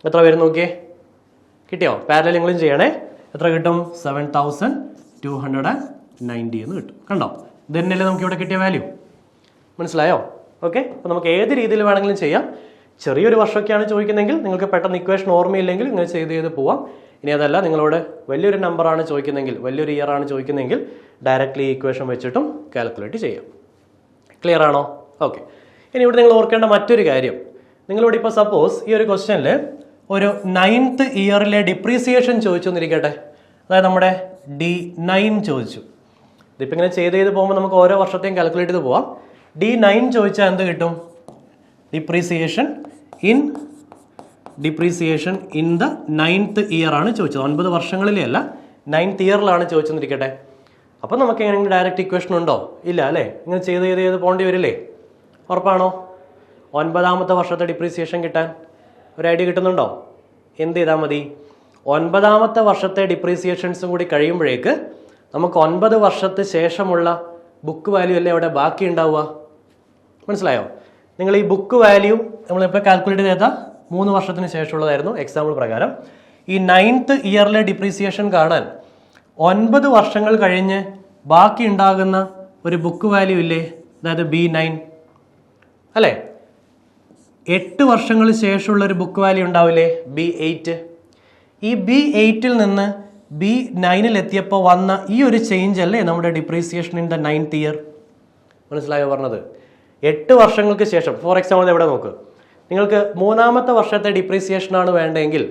എത്ര വരും നോക്കിയേ, കിട്ടിയോ? പാരലൽ നിങ്ങളും ചെയ്യണേ. എത്ര കിട്ടും? 7290 എന്ന് കിട്ടും. കണ്ടോ? ഇത് തന്നെയല്ലേ നമുക്ക് ഇവിടെ കിട്ടിയ വാല്യൂ. മനസ്സിലായോ? ഓക്കെ. അപ്പോൾ നമുക്ക് ഏത് രീതിയിൽ വേണമെങ്കിലും ചെയ്യാം. ചെറിയൊരു വർഷമൊക്കെയാണ് ചോദിക്കുന്നതെങ്കിൽ നിങ്ങൾക്ക് പെട്ടെന്ന് ഇക്വേഷൻ ഓർമ്മയില്ലെങ്കിൽ നിങ്ങൾ ചെയ്ത് പോവാം. ഇനി അതല്ല, നിങ്ങളോട് വലിയൊരു നമ്പറാണ് ചോദിക്കുന്നതെങ്കിൽ, വലിയൊരു ഇയർ ആണ് ചോദിക്കുന്നതെങ്കിൽ ഡയറക്റ്റ്ലി ഇക്വേഷൻ വെച്ചിട്ടും കാൽക്കുലേറ്റ് ചെയ്യാം. ക്ലിയർ ആണോ? ഓക്കെ. ഇനി ഇവിടെ നിങ്ങൾ ഓർക്കേണ്ട മറ്റൊരു കാര്യം, നിങ്ങളോട് ഇപ്പോൾ സപ്പോസ് ഈ ഒരു ക്വസ്റ്റ്യനിൽ ഒരു 9th ഇയറിലെ ഡിപ്രീസിയേഷൻ ചോദിച്ചു എന്നിരിക്കട്ടെ. അതായത് നമ്മുടെ D9 ചോദിച്ചു. ഇതിപ്പോൾ ഇങ്ങനെ ചെയ്ത് പോകുമ്പോൾ നമുക്ക് ഓരോ വർഷത്തെയും കാൽക്കുലേറ്റ് ചെയ്ത് പോവാം. D9 ചോദിച്ചാൽ എന്ത് കിട്ടും? Depreciation in the 9th year ആണ് ചോദിച്ചത്. 9 വർഷങ്ങളിലേ അല്ല, 9th ഇയറിലാണ് ചോദിച്ചെന്നിരിക്കട്ടെ. അപ്പം നമുക്ക് എങ്ങനെയെങ്കിലും ഡയറക്റ്റ് ഇക്വേഷൻ ഉണ്ടോ? ഇല്ല അല്ലേ? ഇങ്ങനെ ചെയ്ത് പോകേണ്ടി വരില്ലേ? ഉറപ്പാണോ? 9ാമത്തെ വർഷത്തെ ഡിപ്രീസിയേഷൻ കിട്ടാൻ ഒരു ഐഡിയ കിട്ടുന്നുണ്ടോ? എന്ത് ചെയ്താൽ മതി? 9ാമത്തെ വർഷത്തെ ഡിപ്രീസിയേഷൻസും കൂടി കഴിയുമ്പോഴേക്ക് നമുക്ക് 9 വർഷത്തെ ശേഷമുള്ള ബുക്ക് വാല്യൂ അല്ലേ അവിടെ ബാക്കി ഉണ്ടാവുക. മനസ്സിലായോ? നിങ്ങൾ ഈ ബുക്ക് വാല്യൂ നമ്മളിപ്പോൾ കാൽക്കുലേറ്റ് ചെയ്താൽ 3 വർഷത്തിന് ശേഷമുള്ളതായിരുന്നു എക്സാമ്പിൾ പ്രകാരം. ഈ 9th ഇയറിലെ ഡിപ്രീസിയേഷൻ കാണാൻ 9 വർഷങ്ങൾ കഴിഞ്ഞ് ബാക്കി ഉണ്ടാകുന്ന ഒരു ബുക്ക് വാല്യൂ ഇല്ലേ? അതായത് B9 അല്ലേ? 8 വർഷങ്ങൾ ശേഷമുള്ള ഒരു ബുക്ക് വാല്യൂ ഉണ്ടാവില്ലേ? B8. ഈ B8ൽ നിന്ന് B9ൽ എത്തിയപ്പോൾ വന്ന ഈ ഒരു ചേഞ്ച് അല്ലേ നമ്മുടെ depreciation in the 9th year. മനസ്സിലായോ പറഞ്ഞത്? 8 വർഷങ്ങൾക്ക് ശേഷം, ഫോർ എക്സാമ്പിൾ എവിടെ നോക്ക്, നിങ്ങൾക്ക് 3ാമത്തെ വർഷത്തെ ഡിപ്രീസിയേഷൻ ആണ് വേണ്ടെങ്കിൽ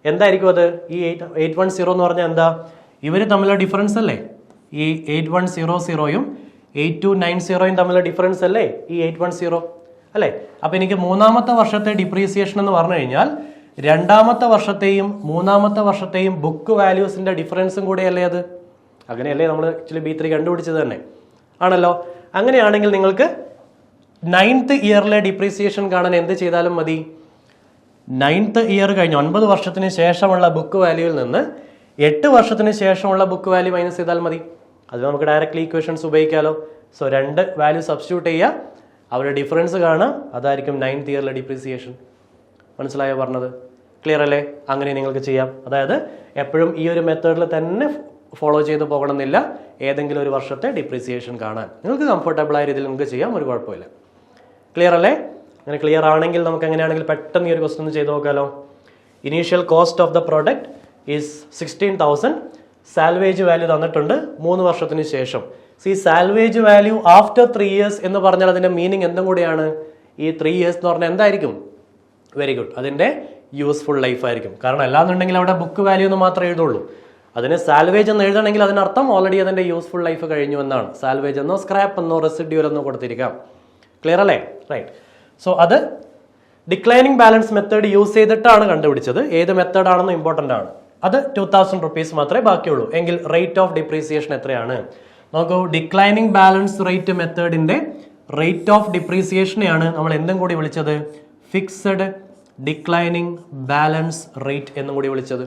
എന്തായിരിക്കും അത്? ഈ 810 എന്ന് പറഞ്ഞാൽ എന്താ? ഇവർ തമ്മിലുള്ള ഡിഫറൻസ് അല്ലേ? ഈ 8100യും 8290യും തമ്മിലുള്ള ഡിഫറൻസ് അല്ലേ ഈ 810 അല്ലേ? അപ്പം എനിക്ക് 3ാമത്തെ വർഷത്തെ ഡിപ്രീസിയേഷൻ എന്ന് പറഞ്ഞു കഴിഞ്ഞാൽ 2ാമത്തെ വർഷത്തെയും 3ാമത്തെ വർഷത്തെയും ബുക്ക് വാല്യൂസിന്റെ ഡിഫറൻസും കൂടെയല്ലേ അത്? അങ്ങനെയല്ലേ നമ്മൾ ആക്ച്വലി B3 കണ്ടുപിടിച്ചത് തന്നെ ആണല്ലോ. അങ്ങനെയാണെങ്കിൽ നിങ്ങൾക്ക് 9th ഇയറിലെ ഡിപ്രീസിയേഷൻ കാണാൻ എന്ത് ചെയ്താലും മതി? 9th ഇയർ കഴിഞ്ഞ് 9 വർഷത്തിന് ശേഷമുള്ള ബുക്ക് വാല്യൂവിൽ നിന്ന് 8 വർഷത്തിന് ശേഷമുള്ള ബുക്ക് വാല്യൂ മൈനസ് ചെയ്താൽ മതി. അത് നമുക്ക് ഡയറക്റ്റ്ലി ഇക്വേഷൻസ് ഉപയോഗിക്കാമല്ലോ. സോ 2 വാല്യൂ സബ്സ്റ്റിറ്റ്യൂട്ട് ചെയ്യുക, അവരുടെ ഡിഫറൻസ് കാണുക, അതായിരിക്കും 9th ഇയറിലെ ഡിപ്രീസിയേഷൻ. മനസ്സിലായോ പറഞ്ഞത്? ക്ലിയർ അല്ലേ? അങ്ങനെ നിങ്ങൾക്ക് ചെയ്യാം. അതായത് എപ്പോഴും ഈ ഒരു മെത്തേഡിൽ തന്നെ ഫോളോ ചെയ്ത് പോകണമെന്നില്ല. ഏതെങ്കിലും ഒരു വർഷത്തെ ഡിപ്രീസിയേഷൻ കാണാൻ നിങ്ങൾക്ക് കംഫർട്ടബിൾ ആയ രീതിയിൽ നിങ്ങൾക്ക് ചെയ്യാം, ഒരു കുഴപ്പമില്ല. ക്ലിയർ അല്ലേ? അങ്ങനെ ക്ലിയർ ആണെങ്കിൽ നമുക്ക് എങ്ങനെയാണെങ്കിൽ പെട്ടെന്ന് ഈ ഒരു ക്വസ്റ്റൻ ചെയ്ത് നോക്കാമല്ലോ. Initial cost of the product is 16,000. Salvage value തന്നിട്ടുണ്ട് 3 വർഷത്തിന് ശേഷം. ഈ സാൽവേജ് വാല്യൂ ആഫ്റ്റർ 3 ഇയേഴ്സ് എന്ന് പറഞ്ഞാൽ അതിന്റെ മീനിങ് എന്തും കൂടിയാണ്? ഈ 3 ഇയേഴ്സ് എന്ന് പറഞ്ഞാൽ എന്തായിരിക്കും? വെരി ഗുഡ്, അതിന്റെ യൂസ്ഫുൾ ലൈഫ് ആയിരിക്കും. കാരണം അല്ലാന്നുണ്ടെങ്കിൽ അവിടെ ബുക്ക് വാല്യൂ എന്ന് മാത്രമേ എഴുതുള്ളൂ. അതിന് സാൽവേജ് എന്ന് എഴുതണമെങ്കിൽ അതിനർത്ഥം ഓൾറെഡി അതിന്റെ യൂസ്ഫുൾ ലൈഫ് കഴിഞ്ഞു എന്നാണ്. സാൽവേജ് എന്നോ സ്ക്രാപ്പ് എന്നോ റെസിഡ്യൂൽ എന്നോ കൊടുത്തിരിക്കാം. ക്ലിയർ അല്ലേ? റൈറ്റ്. സോ അത് ഡിക്ലൈനിങ് ബാലൻസ് മെത്തേഡ് യൂസ് ചെയ്തിട്ടാണ് കണ്ടുപിടിച്ചത്. ഏത് മെത്തേഡ് ആണെന്ന് ഇമ്പോർട്ടൻ്റ് ആണ്. അത് 2000 റുപ്പീസ് മാത്രമേ ബാക്കിയുള്ളൂ. എങ്കിൽ റേറ്റ് ഓഫ് ഡിപ്രീസിയേഷൻ എത്രയാണ് നോക്കൂ. ഡിക്ലൈനിങ് ബാലൻസ് റേറ്റ് മെത്തേഡിന്റെ റേറ്റ് ഓഫ് ഡിപ്രീസിയേഷനെയാണ് നമ്മൾ എന്തും കൂടി വിളിച്ചത്? ഫിക്സഡ് ഡിക്ലൈനിങ് ബാലൻസ് റേറ്റ് എന്നും കൂടി വിളിച്ചത്.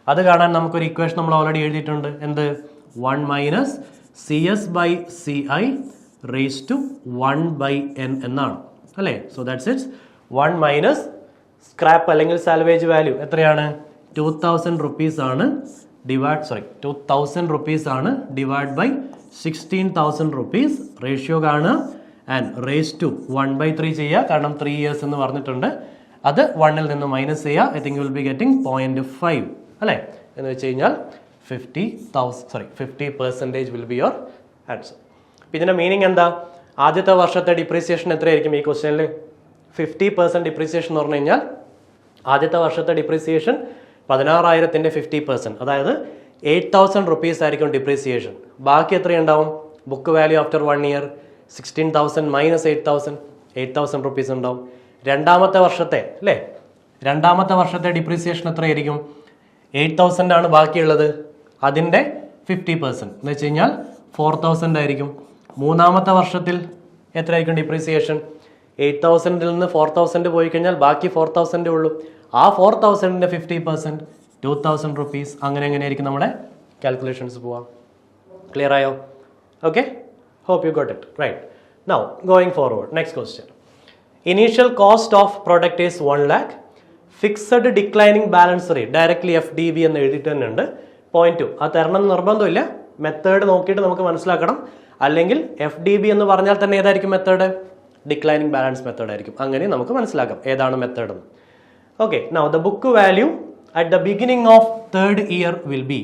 അത് കാണാൻ നമുക്കൊരു ഇക്വേഷൻ നമ്മൾ ഓൾറെഡി എഴുതിയിട്ടുണ്ട്. എന്ത്? 1 - CS/CI റേസ് ടു 1/n എന്നാണ് അല്ലേ? സോ ദാറ്റ്സ് ഇറ്റ്സ് 1 - സ്ക്രാപ്പ് അല്ലെങ്കിൽ സാൽവേജ് വാല്യൂ എത്രയാണ്? 2000 റുപ്പീസ് ആണ്. 2000 റുപ്പീസ് ആണ് ഡിവൈഡ് ബൈ 16,000 റുപ്പീസ്. റേഷ്യോ കാണുക ആൻഡ് റേസ് ടു 1/3 ചെയ്യുക. കാരണം 3 ഇയേഴ്സ് എന്ന് പറഞ്ഞിട്ടുണ്ട്. അത് 1ൽ നിന്ന് മൈനസ് ചെയ്യുക. I think you will be getting 0.5 അല്ലേ? എന്ന് വെച്ച് കഴിഞ്ഞാൽ 50% വിൽ ബി യുവർ ആൻസർ. ഇതിന്റെ മീനിങ് എന്താ? ആദ്യത്തെ വർഷത്തെ ഡിപ്രീസിയേഷൻ എത്രയായിരിക്കും ഈ ക്വസ്റ്റ്യനിൽ? 50% ഡിപ്രീസിയേഷൻ എന്ന് പറഞ്ഞു കഴിഞ്ഞാൽ ആദ്യത്തെ വർഷത്തെ ഡിപ്രീസിയേഷൻ 16,000ന്റെ 50%, അതായത് 8,000 റുപ്പീസ് ആയിരിക്കും ഡിപ്രീസിയേഷൻ. ബാക്കി എത്രയുണ്ടാവും? Book value after 1 year 16,000 minus 8,000 rupees ഉണ്ടാവും. രണ്ടാമത്തെ വർഷത്തെ അല്ലേ? രണ്ടാമത്തെ വർഷത്തെ ഡിപ്രീസിയേഷൻ എത്രയായിരിക്കും? 8,000 ആണ് ബാക്കിയുള്ളത്. അതിൻ്റെ 50% എന്ന് വെച്ച് കഴിഞ്ഞാൽ 4,000 ആയിരിക്കും. മൂന്നാമത്തെ വർഷത്തിൽ എത്രയായിരിക്കും ഡിപ്രീസിയേഷൻ? 8,000ൽ നിന്ന് 4,000 പോയി കഴിഞ്ഞാൽ ബാക്കി 4,000 ഉള്ളൂ. ആ 4,000ന്റെ 50% 2,000 റുപ്പീസ്. അങ്ങനെ എങ്ങനെയായിരിക്കും നമ്മുടെ കാൽക്കുലേഷൻസ് പോവാം. ക്ലിയർ ആയോ? Okay, hope you got it. Right. Now going forward, next question. Initial cost of product is 1 lakh. Fixed declining balance rate directly FDB എന്ന് എഴുതിയിട്ട് തന്നെ ഉണ്ട്. 0.2 ആ തരണം നിർബന്ധമില്ല, മെത്തേഡ് നോക്കിയിട്ട് നമുക്ക് മനസ്സിലാക്കണം. അല്ലെങ്കിൽ FDB എന്ന് പറഞ്ഞാൽ തന്നെ ഏതായിരിക്കും മെത്തേഡ്? ഡിക്ലൈനിങ് ബാലൻസ് മെത്തേഡ് ആയിരിക്കും. അങ്ങനെ നമുക്ക് മനസ്സിലാക്കാം ഏതാണ് മെത്തേഡ് എന്ന്. Okay, now the book value at the beginning of third year will be.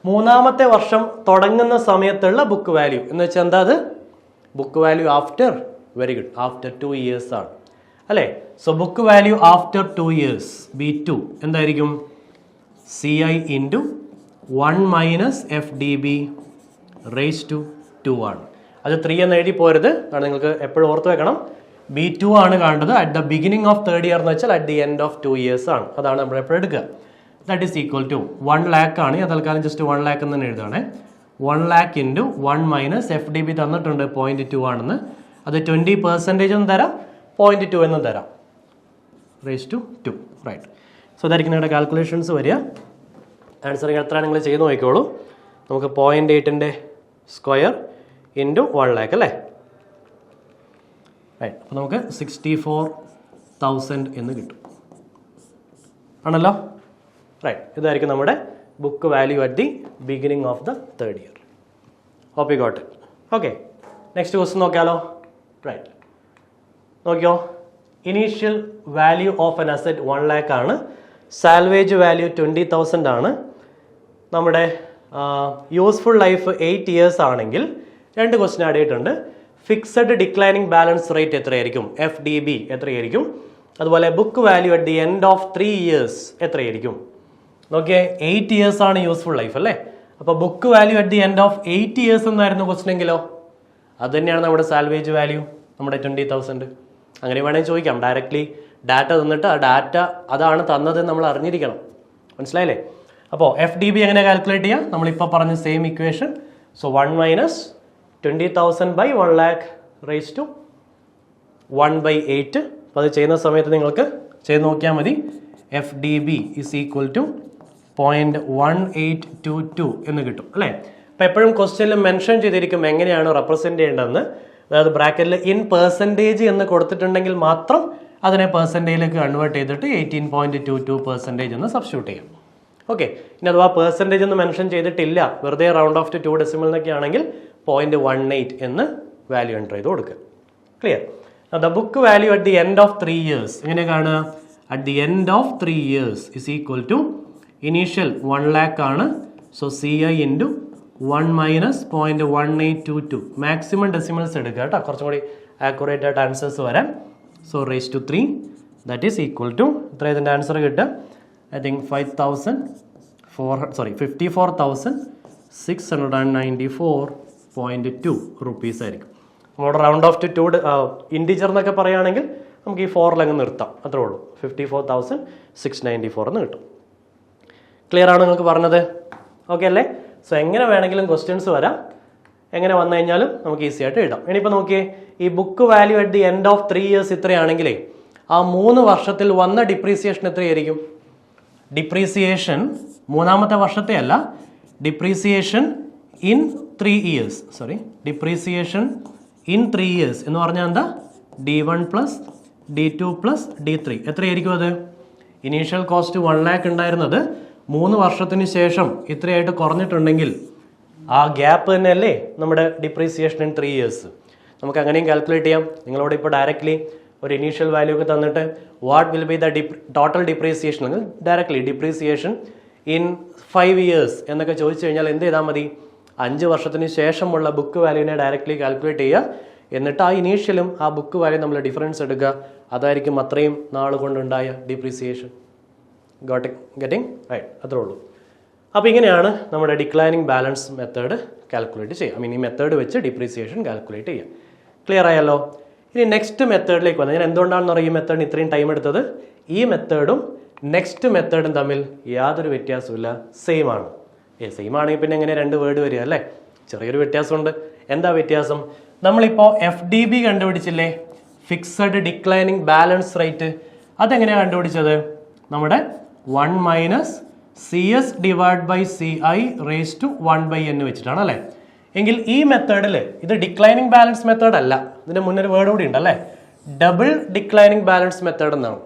മൂന്നാമത്തെ വർഷം തുടങ്ങുന്ന സമയത്തുള്ള ബുക്ക് വാല്യൂ എന്ന് വെച്ചാൽ എന്താ? അത് book value after, very good, after 2 years ആണ് അല്ലേ? So book value after 2 years B2 എന്തായിരിക്കും? CI into 1 minus FDB raise to 2 ആണ്. അത് 3 എന്ന് എഴുതി പോരുത്, കാരണം നിങ്ങൾക്ക് എപ്പോഴും ഓർത്ത് വെക്കണം. B2 ആണ് കാണേണ്ടത്. At the beginning of third year എന്ന് വെച്ചാൽ at the end of 2 years ആണ്. അതാണ് നമ്മൾ എപ്പോഴും എടുക്കുക. That is equal to 1 lakh ആണ്. ഞാൻ തൽക്കാലം ജസ്റ്റ് 1 lakh എന്ന് തന്നെ എഴുതുകയാണേ. 1 lakh ഇൻറ്റു 1 മൈനസ് FDB തന്നിട്ടുണ്ട് 0.2 ആണെന്ന്. അത് 20% എന്ന് തരാം, 0.2 എന്നും തരാം, റേസ് ടു 2, റൈറ്റ്. സോ അതായിരിക്കും നിങ്ങളുടെ കാൽക്കുലേഷൻസ് വരിക. ആൻസറിങ് എത്ര നിങ്ങൾ ചെയ്ത് നോക്കിക്കോളൂ. നമുക്ക് 0.8ൻ്റെ സ്ക്വയർ ഇൻറ്റു 1 lakh അല്ലേ? റൈറ്റ്. അപ്പോൾ നമുക്ക് 64,000 എന്ന് കിട്ടും ആണല്ലോ? റൈറ്റ്. ഇതായിരിക്കും നമ്മുടെ book value at the beginning of the third year. Hope you got it. Okay, next question നോക്കിയാലോ? റൈറ്റ്, നോക്കിയോ. Initial value of an asset 1 lakh ആണ്. സാൽവേജ് വാല്യൂ 20,000 ആണ്. നമ്മുടെ യൂസ്ഫുൾ ലൈഫ് 8 years ആണെങ്കിൽ 2 ക്വസ്റ്റ്യൻ ആഡ് ചെയ്തിട്ടുണ്ട്. Fixed declining balance rate എത്രയായിരിക്കും? FDB എത്രയായിരിക്കും? അതുപോലെ book value at the end of 3 years എത്രയായിരിക്കും? നോക്കിയേ, 8 years ആണ് യൂസ്ഫുൾ ലൈഫ് അല്ലേ? അപ്പോൾ book value at the end of 8 years എന്നായിരുന്നു ക്വസ്റ്റ്യൻ എങ്കിലോ? അത് തന്നെയാണ് നമ്മുടെ സാൽവേജ് വാല്യൂ, നമ്മുടെ 20,000. അങ്ങനെ വേണമെങ്കിൽ ചോദിക്കാം. ഡയറക്റ്റ്ലി ഡാറ്റ തന്നിട്ട് ആ ഡാറ്റ അതാണ് തന്നത് നമ്മൾ അറിഞ്ഞിരിക്കണം. മനസ്സിലായില്ലേ? അപ്പോൾ FDB എങ്ങനെ കാൽക്കുലേറ്റ് ചെയ്യാം? നമ്മളിപ്പോൾ പറഞ്ഞ same equation. So 1 minus 20,000 by 1 lakh raise to 1/8. അപ്പോൾ അത് ചെയ്യുന്ന സമയത്ത് നിങ്ങൾക്ക് ചെയ്ത് നോക്കിയാൽ മതി. FDB ഇസ് ഈക്വൽ ടു 0.1822 എന്ന് കിട്ടും അല്ലേ? അപ്പോൾ എപ്പോഴും ക്വസ്റ്റ്യനിൽ മെൻഷൻ ചെയ്തിരിക്കും എങ്ങനെയാണ് റെപ്രസെൻറ്റ് ചെയ്യേണ്ടതെന്ന്. അതായത് ബ്രാക്കറ്റിൽ ഇൻ പെർസെൻറ്റേജ് എന്ന് കൊടുത്തിട്ടുണ്ടെങ്കിൽ മാത്രം അതിനെ പെർസെൻറ്റേജിലേക്ക് കൺവേർട്ട് ചെയ്തിട്ട് 18.22% എന്ന് സബ്സ്റ്റിറ്റ്യൂട്ട് ചെയ്യാം. ഓക്കെ, ഇനി അഥവാ പെർസെൻറ്റേജ് എന്ന് മെൻഷൻ ചെയ്തിട്ടില്ല, വെറുതെ റൗണ്ട് ഓഫ് ടു 2 decimal എന്നൊക്കെ ആണെങ്കിൽ 0.18 എന്ന് വാല്യൂ എൻ്റർ ചെയ്ത് കൊടുക്കുക. Clear? The book value at the end of 3 years എങ്ങനെ കാണുക? At the end of 3 years is equal to initial 1 lakh ആണ്. So CI into 1 minus 0.1822. Maximum decimals എടുക്കുക കേട്ടോ, കുറച്ചും കൂടി ആക്യുറേറ്റ് ആയിട്ട് ആൻസേഴ്സ് വരാം. So raise to 3 that is equal to എത്ര ഇതിൻ്റെ ആൻസർ കിട്ടുക? ഐ തിങ്ക് 54,694.2 rupees ആയിരിക്കും. നമ്മുടെ റൗണ്ട് ഓഫ് ടു 2 ഇൻഡിജർ എന്നൊക്കെ പറയുകയാണെങ്കിൽ നമുക്ക് ഈ 4 അങ്ങ് നിർത്താം, അത്രേ ഉള്ളൂ. 54,694 എന്ന് കിട്ടും. ക്ലിയർ ആണ് നിങ്ങൾക്ക് പറഞ്ഞത്? ഓക്കെ അല്ലേ? സോ എങ്ങനെ വേണമെങ്കിലും ക്വസ്റ്റ്യൻസ് വരാം, എങ്ങനെ വന്നു കഴിഞ്ഞാലും നമുക്ക് ഈസി ആയിട്ട് എഴുതാം. ഇനിയിപ്പോൾ നോക്കിയേ, ഈ book value at the end of 3 years ഇത്രയാണെങ്കിലേ ആ 3 വർഷത്തിൽ വന്ന ഡിപ്രീസിയേഷൻ എത്രയായിരിക്കും? ഡിപ്രീസിയേഷൻ മൂന്നാമത്തെ വർഷത്തെ അല്ല, depreciation in 3 years, sorry, depreciation in 3 years എന്ന് പറഞ്ഞാൽ എന്താ? D1 plus D2 plus D3 എത്രയായിരിക്കും അത്? ഇനീഷ്യൽ കോസ്റ്റ് 1 lakh ഉണ്ടായിരുന്നത് 3 വർഷത്തിന് ശേഷം ഇത്രയായിട്ട് കുറഞ്ഞിട്ടുണ്ടെങ്കിൽ ആ ഗ്യാപ്പ് തന്നെയല്ലേ നമ്മുടെ ഡിപ്രീസിയേഷൻ ഇൻ 3 years. നമുക്ക് അങ്ങനെയും കാൽക്കുലേറ്റ് ചെയ്യാം. നിങ്ങളോട് ഇപ്പോൾ ഡയറക്റ്റ്ലി ഒരു ഇനീഷ്യൽ വാല്യൂ ഒക്കെ തന്നിട്ട് what will be the total depreciation, directly depreciation in 5 years എന്നൊക്കെ ചോദിച്ചു കഴിഞ്ഞാൽ എന്ത് ചെയ്താൽ മതി? 5 വർഷത്തിന് ശേഷമുള്ള ബുക്ക് വാല്യൂവിനെ ഡയറക്റ്റ്ലി കാൽക്കുലേറ്റ് ചെയ്യുക. എന്നിട്ട് ആ ഇനീഷ്യലും ആ ബുക്ക് വാല്യൂ നമ്മൾ ഡിഫറൻസ് എടുക്കുക. അതായിരിക്കും അത്രയും നാൾ കൊണ്ടുണ്ടായ ഡിപ്രീസിയേഷൻ. Getting right? അത്രേ ഉള്ളൂ. അപ്പോൾ ഇങ്ങനെയാണ് നമ്മുടെ ഡിക്ലൈനിങ് ബാലൻസ് മെത്തേഡ് കാൽക്കുലേറ്റ് ചെയ്യുക. ഈ മെത്തേഡ് വെച്ച് ഡിപ്രീസിയേഷൻ കാൽക്കുലേറ്റ് ചെയ്യുക. ക്ലിയർ ആയല്ലോ? ഇനി നെക്സ്റ്റ് മെത്തേഡിലേക്ക് വന്നത്, ഞാൻ എന്തുകൊണ്ടാണെന്ന് അറിയാം ഈ മെത്തേഡിന് ഇത്രയും ടൈം എടുത്തത്. ഈ മെത്തേഡും നെക്സ്റ്റ് മെത്തേഡും തമ്മിൽ യാതൊരു വ്യത്യാസമില്ല, സെയിം ആണ്. സെയിം ആണെങ്കിൽ പിന്നെ എങ്ങനെ 2 വേർഡ് വരിക അല്ലേ? ചെറിയൊരു വ്യത്യാസമുണ്ട്. എന്താ വ്യത്യാസം? നമ്മളിപ്പോൾ FDB കണ്ടുപിടിച്ചില്ലേ, ഫിക്സഡ് ഡിക്ലൈനിങ് ബാലൻസ് റേറ്റ്. അതെങ്ങനെയാണ് കണ്ടുപിടിച്ചത്? നമ്മുടെ 1 minus CS divide by CI raise to 1/n വെച്ചിട്ടാണ് അല്ലേ? എങ്കിൽ ഈ മെത്തേഡിൽ ഇത് ഡിക്ലൈനിങ് ബാലൻസ് മെത്തേഡ് അല്ല, ഇതിന് മുന്നൊരു വേർഡ് കൂടി ഉണ്ടല്ലേ, ഡബിൾ ഡിക്ലൈനിങ് ബാലൻസ് മെത്തേഡ് എന്നാണ്.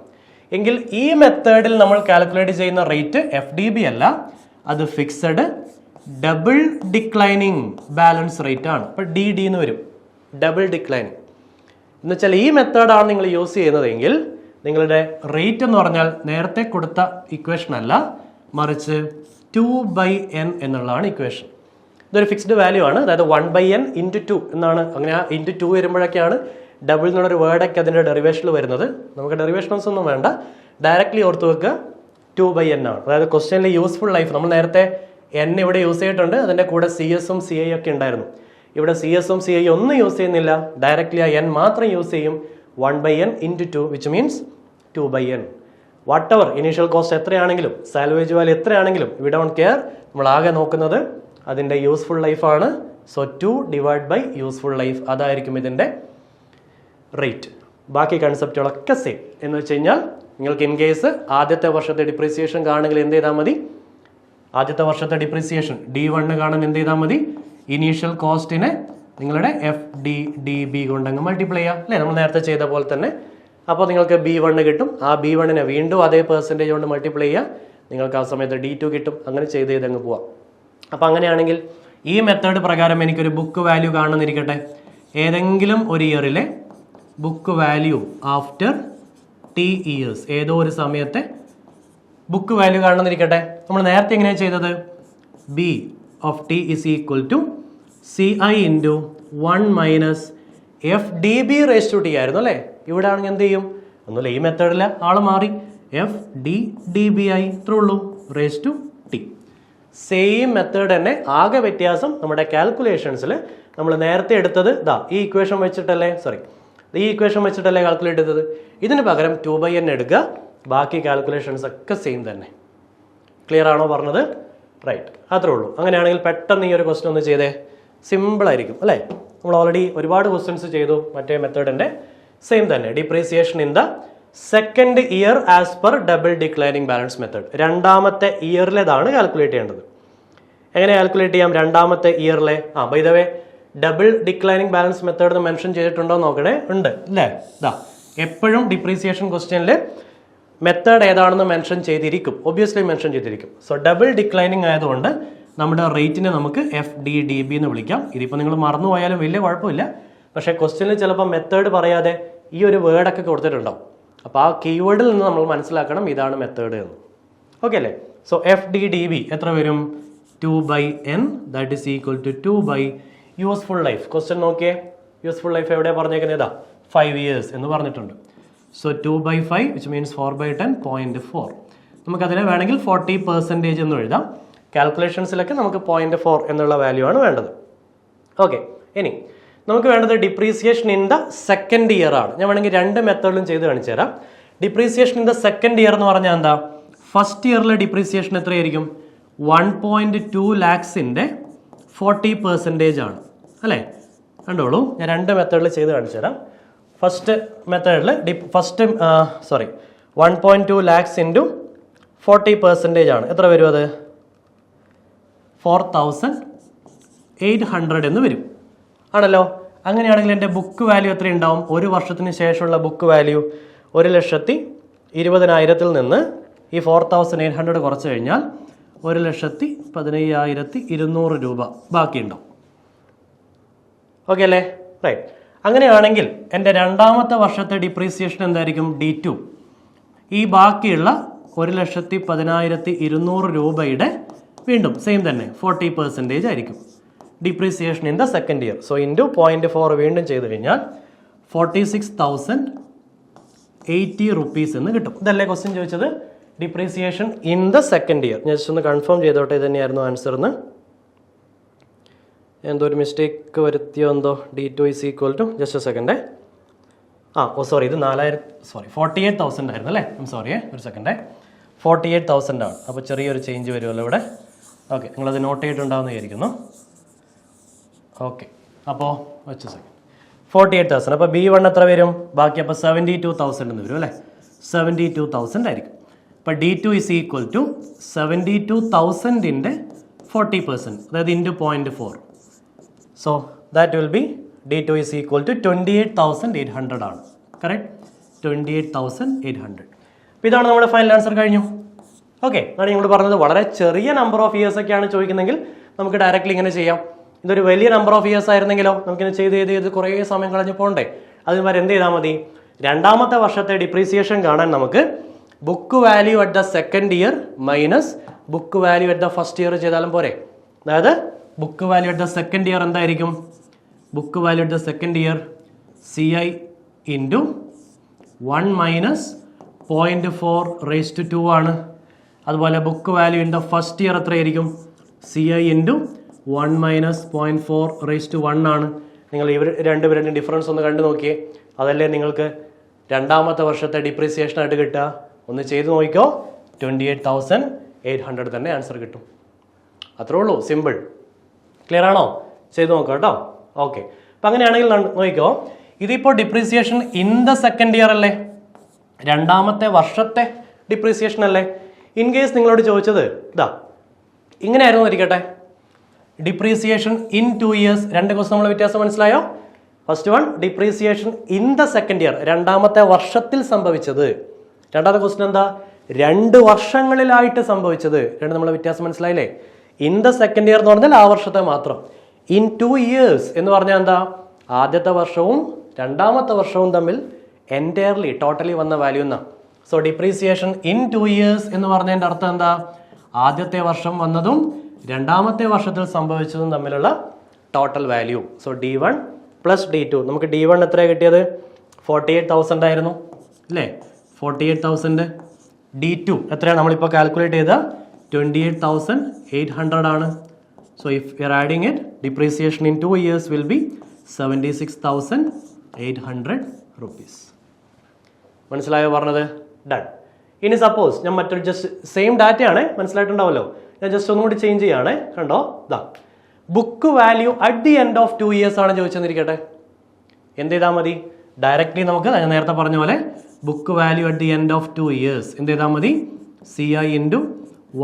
എങ്കിൽ ഈ മെത്തേഡിൽ നമ്മൾ കാൽക്കുലേറ്റ് ചെയ്യുന്ന റേറ്റ് FDB അല്ല, അത് fixed double declining balance rate ആണ്. അപ്പോൾ DD എന്ന് വരും, ഡബിൾ ഡിക്ലൈനിങ് എന്ന് വെച്ചാൽ ഈ മെത്തേഡാണ് നിങ്ങൾ യൂസ് ചെയ്യുന്നതെങ്കിൽ നിങ്ങളുടെ റേറ്റ് എന്ന് പറഞ്ഞാൽ നേരത്തെ കൊടുത്ത ഇക്വേഷൻ അല്ല, മറിച്ച് 2/n എന്നുള്ളതാണ് ഇക്വേഷൻ. ഇതൊരു ഫിക്സ്ഡ് വാല്യൂ ആണ്, അതായത് 1/n × 2 എന്നാണ്. അങ്ങനെ ആ × 2 വരുമ്പോഴൊക്കെയാണ് ഡബിൾ എന്നുള്ളൊരു വേർഡൊക്കെ അതിൻ്റെ ഡെറിവേഷനിൽ വരുന്നത്. നമുക്ക് ഡെറിവേഷൻസ് ഒന്നും വേണ്ട, ഡയറക്റ്റ്ലി ഓർത്ത് വെക്കുക 2/n ആണ്. അതായത് ക്വസ്റ്റ്യനിലെ യൂസ്ഫുൾ ലൈഫ് നമ്മൾ നേരത്തെ n ഇവിടെ യൂസ് ചെയ്തിട്ടുണ്ട്, അതിൻ്റെ കൂടെ CS ഉം CI ഒക്കെ ഉണ്ടായിരുന്നു. ഇവിടെ CS ഉം CI ഒന്നും യൂസ് ചെയ്യുന്നില്ല, ഡയറക്റ്റ്ലി ആ n മാത്രം യൂസ് ചെയ്യും. 1/n × 2 which means 2/n. Whatever initial cost എത്രയാണെങ്കിലും സാൽവേജ് വാല്യൂ എത്രയാണെങ്കിലും വി ഡോണ്ട് കെയർ, നമ്മൾ ആകെ നോക്കുന്നത് അതിൻ്റെ യൂസ്ഫുൾ ലൈഫാണ്. സോ 2 യൂസ്ഫുൾ ലൈഫ്, അതായിരിക്കും ഇതിൻ്റെ റേറ്റ്. ബാക്കി കൺസെപ്റ്റുകളൊക്കെ സെയിം. എന്ന് വെച്ച് കഴിഞ്ഞാൽ നിങ്ങൾക്ക് ഇൻ കേസ് ആദ്യത്തെ വർഷത്തെ ഡിപ്രീസിയേഷൻ കാണുമെങ്കിൽ എന്ത് ചെയ്താൽ മതി, ആദ്യത്തെ വർഷത്തെ ഡിപ്രീസിയേഷൻ D1 കാണാൻ എന്ത് ചെയ്താൽ മതി, ഇനീഷ്യൽ കോസ്റ്റിനെ നിങ്ങളുടെ FDDB കൊണ്ടങ്ങ് മൾട്ടിപ്ലൈ ചെയ്യാം അല്ലേ, നമ്മൾ നേരത്തെ ചെയ്ത പോലെ തന്നെ. അപ്പോൾ നിങ്ങൾക്ക് B1 കിട്ടും, ആ B1നെ വീണ്ടും അതേ പെർസെൻറ്റേജ് കൊണ്ട് മൾട്ടിപ്ലൈ ചെയ്യുക, നിങ്ങൾക്ക് ആ സമയത്ത് D2 കിട്ടും. അങ്ങനെ ചെയ്തങ്ങ് പോവാം. അപ്പോൾ അങ്ങനെയാണെങ്കിൽ ഈ മെത്തേഡ് പ്രകാരം എനിക്കൊരു ബുക്ക് വാല്യൂ കാണുന്നിരിക്കട്ടെ, ഏതെങ്കിലും ഒരു ഇയറിലെ book value after T years, ഏതോ ഒരു സമയത്തെ ബുക്ക് വാല്യൂ കാണുന്നിരിക്കട്ടെ. നമ്മൾ നേരത്തെ എങ്ങനെയാണ് ചെയ്തത്, B of T is equal to CI into 1 - FDB raised to T ആയിരുന്നു അല്ലേ. ഇവിടെ ആണെങ്കിൽ എന്ത് ചെയ്യും, ഒന്നുമില്ല, ഈ മെത്തേഡിൽ ആള് മാറി, FDDBI ഇത്രേ ഉള്ളൂ, raised to T. Same method തന്നെ, ആകെ വ്യത്യാസം നമ്മുടെ കാൽക്കുലേഷൻസിൽ നമ്മൾ നേരത്തെ എടുത്തത് ഈ ഇക്വേഷൻ വെച്ചിട്ടല്ലേ, ഈ ഇക്വേഷൻ വെച്ചിട്ടല്ലേ കാൽക്കുലേറ്റ് ചെയ്തത്. ഇതിന് പകരം 2/n എടുക്കുക, ബാക്കി കാൽക്കുലേഷൻസ് ഒക്കെ സെയിം തന്നെ. ക്ലിയർ ആണോ പറഞ്ഞത്? റൈറ്റ്, അത്രേ ഉള്ളൂ. അങ്ങനെയാണെങ്കിൽ പെട്ടെന്ന് ഈ ഒരു ക്വസ്റ്റ്യൻ ഒന്ന് ചെയ്തേ, സിമ്പിളായിരിക്കും അല്ലേ. നമ്മൾ ഓൾറെഡി ഒരുപാട് ക്വസ്റ്റ്യൻസ് ചെയ്തു മറ്റേ മെത്തേഡിൻ്റെ, സെയിം തന്നെ. Depreciation in the second year as per double declining balance method. രണ്ടാമത്തെ ഇയറിലേതാണ് കാൽക്കുലേറ്റ് ചെയ്യേണ്ടത്. എങ്ങനെ കാൽക്കുലേറ്റ് ചെയ്യാം രണ്ടാമത്തെ ഇയറിലെ? By the way double declining balance method mention ചെയ്തിട്ടുണ്ടോ നോക്കണേ, ഉണ്ട് അല്ലേ. എപ്പോഴും ഡിപ്രീസിയേഷൻ ക്വസ്റ്റ്യനിൽ മെത്തേഡ് ഏതാണെന്ന് മെൻഷൻ ചെയ്തിരിക്കും, ഒബ്വിയസ്ലി മെൻഷൻ ചെയ്തിരിക്കും. സോ ഡബിൾ ഡിക്ലൈനിങ് ആയതുകൊണ്ട് നമ്മുടെ റേറ്റിനെ നമുക്ക് FDDB എന്ന് വിളിക്കാം. ഇതിപ്പോൾ നിങ്ങൾ മറന്നു പോയാലും വലിയ കുഴപ്പമില്ല, പക്ഷേ ക്വസ്റ്റ്യനിൽ ചിലപ്പോൾ മെത്തേഡ് പറയാതെ ഈ ഒരു വേർഡൊക്കെ കൊടുത്തിട്ടുണ്ടാവും. അപ്പോൾ ആ കീവേഡിൽ നിന്ന് നമ്മൾ മനസ്സിലാക്കണം ഇതാണ് മെത്തേഡ് എന്ന്. ഓക്കെ അല്ലേ. സോ FDDB എത്ര വരും? 2/n, that is equal to 2 useful life. Question നോക്കിയേ, യൂസ്ഫുൾ ലൈഫ് എവിടെ പറഞ്ഞേക്കുന്നത്? 5 years എന്ന് പറഞ്ഞിട്ടുണ്ട്. So 2/5 which means 4/10, 0.4. നമുക്കതിനെ വേണമെങ്കിൽ 40% എന്ന് എഴുതാം. കാൽക്കുലേഷൻസിലൊക്കെ നമുക്ക് 0.4 എന്നുള്ള വാല്യൂ ആണ് വേണ്ടത്. ഓക്കെ, ഇനി നമുക്ക് വേണ്ടത് depreciation in the second year ആണ്. ഞാൻ വേണമെങ്കിൽ രണ്ട് മെത്തേഡിലും ചെയ്ത് കാണിച്ചു തരാം. Depreciation in the second year എന്ന് പറഞ്ഞാൽ എന്താ? ഫസ്റ്റ് ഇയറിലെ ഡിപ്രീസിയേഷൻ എത്രയായിരിക്കും? 1.2 lakhs-ന്റെ 40% ആണ് അല്ലേ. കണ്ടോളൂ, ഞാൻ രണ്ട് മെത്തേഡിൽ ചെയ്ത് കാണിച്ചു തരാം. ഫസ്റ്റ് മെത്തേഡിൽ 1.2 lakhs into 40% ആണ്. എത്ര വരും അത്? 4,800 എന്ന് വരും ആണല്ലോ. അങ്ങനെയാണെങ്കിൽ എൻ്റെ ബുക്ക് വാല്യൂ എത്ര ഉണ്ടാവും? ഒരു വർഷത്തിന് ശേഷമുള്ള ബുക്ക് വാല്യൂ 1,20,000 നിന്ന് ഈ 4,800 കുറച്ച് കഴിഞ്ഞാൽ 1,15,200 രൂപ ബാക്കിയുണ്ടാവും. ഓക്കെ അല്ലേ? റൈറ്റ്. അങ്ങനെയാണെങ്കിൽ എൻ്റെ രണ്ടാമത്തെ വർഷത്തെ ഡിപ്രീസിയേഷൻ എന്തായിരിക്കും? D2. ഈ ബാക്കിയുള്ള 1,10,200 രൂപയുടെ വീണ്ടും സെയിം തന്നെ 40% ആയിരിക്കും depreciation in the second year. So into 0.4 വീണ്ടും ചെയ്ത് കഴിഞ്ഞാൽ 46,080 rupees എന്ന് കിട്ടും. ഇതല്ലേ ക്വസ്റ്റ്യൻ ചോദിച്ചത്? Depreciation in the second year. ഞാൻ ജസ്റ്റ് ഒന്ന് കൺഫേം ചെയ്തോട്ടെ ഇത് തന്നെയായിരുന്നു ആൻസർ എന്ന്. എന്തോ ഒരു മിസ്റ്റേക്ക് വരുത്തിയോ എന്തോ. D2 is equal to just a second. Sorry, ഇത് 48,000 ആയിരുന്നു അല്ലേ. ഒരു സെക്കൻഡ്, 48,000 ആണ്. അപ്പോൾ ചെറിയൊരു ചേഞ്ച് വരുമല്ലോ ഇവിടെ. ഓക്കെ, നിങ്ങളത് നോട്ട് ചെയ്തിട്ടുണ്ടാവുമെന്ന് വിചാരിക്കുന്നു. ഓക്കെ, അപ്പോൾ വെച്ച സെക്കൻഡ് 48,000. അപ്പോൾ B1 എത്ര വരും? ബാക്കി അപ്പോൾ 72,000 എന്ന് വരും അല്ലേ. 72,000 ആയിരിക്കും. അപ്പോൾ D2 ഈസ് ഈക്വൽ ടു 72,000-ന്റെ 40%, അതായത് into 0.4. So that will be D2 is equal to 28,800 ആണ്. കറക്റ്റ്, 28,800. അപ്പോൾ ഇതാണ് നമ്മുടെ ഫൈനൽ ആൻസർ കഴിഞ്ഞു. ഓക്കെ, അതാണ് ഞങ്ങൾ പറഞ്ഞത്. വളരെ ചെറിയ നമ്പർ ഓഫ് ഇയേഴ്സ് ഒക്കെയാണ് ചോദിക്കുന്നതെങ്കിൽ നമുക്ക് ഡയറക്റ്റ്ലി ഇങ്ങനെ ചെയ്യാം. ഇതൊരു വലിയ നമ്പർ ഓഫ് ഇയേഴ്സ് ആയിരുന്നെങ്കിലോ നമുക്കിത് ചെയ്ത് കുറേ സമയം കളഞ്ഞ് പോകണ്ടേ. അതിന് വരെ എന്ത് ചെയ്താൽ മതി, രണ്ടാമത്തെ വർഷത്തെ ഡിപ്രീസിയേഷൻ കാണാൻ നമുക്ക് book value at the second year minus book value at the first year ചെയ്താലും പോരെ. അതായത് book value at the second year എന്തായിരിക്കും, book value at the second year CI into 1 minus 0.4 ആണ്. അതുപോലെ book value in the first year എത്രയായിരിക്കും, CI into 1 minus 0.4 ആണ്. നിങ്ങൾ ഇവർ രണ്ടുപേരുടെയും ഡിഫറൻസ് ഒന്ന് കണ്ടു നോക്കിയേ. അതല്ലേ നിങ്ങൾക്ക് രണ്ടാമത്തെ വർഷത്തെ ഡിപ്രീസിയേഷൻ ആയിട്ട് കിട്ടുക. ഒന്ന് ചെയ്ത് നോക്കിക്കോ, 28,800 തന്നെ ആൻസർ കിട്ടും. അത്രേ ഉള്ളൂ, സിമ്പിൾ. ക്ലിയർ ആണോ? ചെയ്ത് നോക്കാം കേട്ടോ. ഓക്കെ, അപ്പം അങ്ങനെയാണെങ്കിൽ നോക്കിക്കോ, ഇതിപ്പോൾ depreciation in the second year അല്ലേ, രണ്ടാമത്തെ വർഷത്തെ ഡിപ്രീസിയേഷൻ അല്ലേ. ഇൻ കേസ് നിങ്ങളോട് ചോദിച്ചത് ഇതാ ഇങ്ങനെയായിരുന്നു ഇരിക്കട്ടെ, ഡിപ്രീസിയേഷൻ ഇൻ 2 ഇയേഴ്സ്. രണ്ട് ക്വസ്റ്റൻ നമ്മൾ വ്യത്യാസം മനസ്സിലായോ? First one depreciation in the second year, രണ്ടാമത്തെ വർഷത്തിൽ സംഭവിച്ചത്. രണ്ടാമത്തെ ക്വസ്റ്റൻ എന്താ, 2 വർഷങ്ങളിലായിട്ട് സംഭവിച്ചത്. രണ്ട് നമ്മളെ വ്യത്യാസം മനസ്സിലായില്ലേ? ഇൻ ദ സെക്കൻഡ് ഇയർ എന്ന് പറഞ്ഞാൽ ആ വർഷത്തെ മാത്രം. ഇൻ 2 ഇയേഴ്സ് എന്ന് പറഞ്ഞാൽ എന്താ, ആദ്യത്തെ വർഷവും രണ്ടാമത്തെ വർഷവും തമ്മിൽ എൻറ്റയർലി ടോട്ടലി വന്ന വാല്യൂ എന്നാ. സോ ഡിപ്രീസിയേഷൻ ഇൻ 2 ഇയേഴ്സ് എന്ന് പറഞ്ഞതിൻ്റെ അർത്ഥം എന്താ, ആദ്യത്തെ വർഷം വന്നതും രണ്ടാമത്തെ വർഷത്തിൽ സംഭവിച്ചതും തമ്മിലുള്ള total value. So D1 plus D2. നമുക്ക് D1 എത്രയാണ് കിട്ടിയത്, 48,000 ആയിരുന്നു അല്ലേ, 48,000. D2 എത്രയാണ് നമ്മളിപ്പോൾ കാൽക്കുലേറ്റ് ചെയ്ത 28,800 ആണ്. So if you are adding it, depreciation in 2 years will be 76,800 rupees. മനസ്സിലായോ പറഞ്ഞത്? ഡൺ. ഇനി സപ്പോസ് ഞാൻ മറ്റൊരു ജസ്റ്റ് സെയിം ഡാറ്റയാണ്, മനസ്സിലായിട്ടുണ്ടാവല്ലോ, ഞാൻ ജസ്റ്റ് ഒന്നും കൂടി ചേഞ്ച് ചെയ്യാണ്. കണ്ടോ, ഇതാ book value at the end of 2 years ആണ് ചോദിച്ചെന്നിരിക്കട്ടെ. എന്ത് ചെയ്താൽ മതി, ഡയറക്റ്റ്ലി നമുക്ക് ഞാൻ നേരത്തെ പറഞ്ഞ പോലെ book value at the end of 2 years എന്ത് ചെയ്താൽ മതി, CI into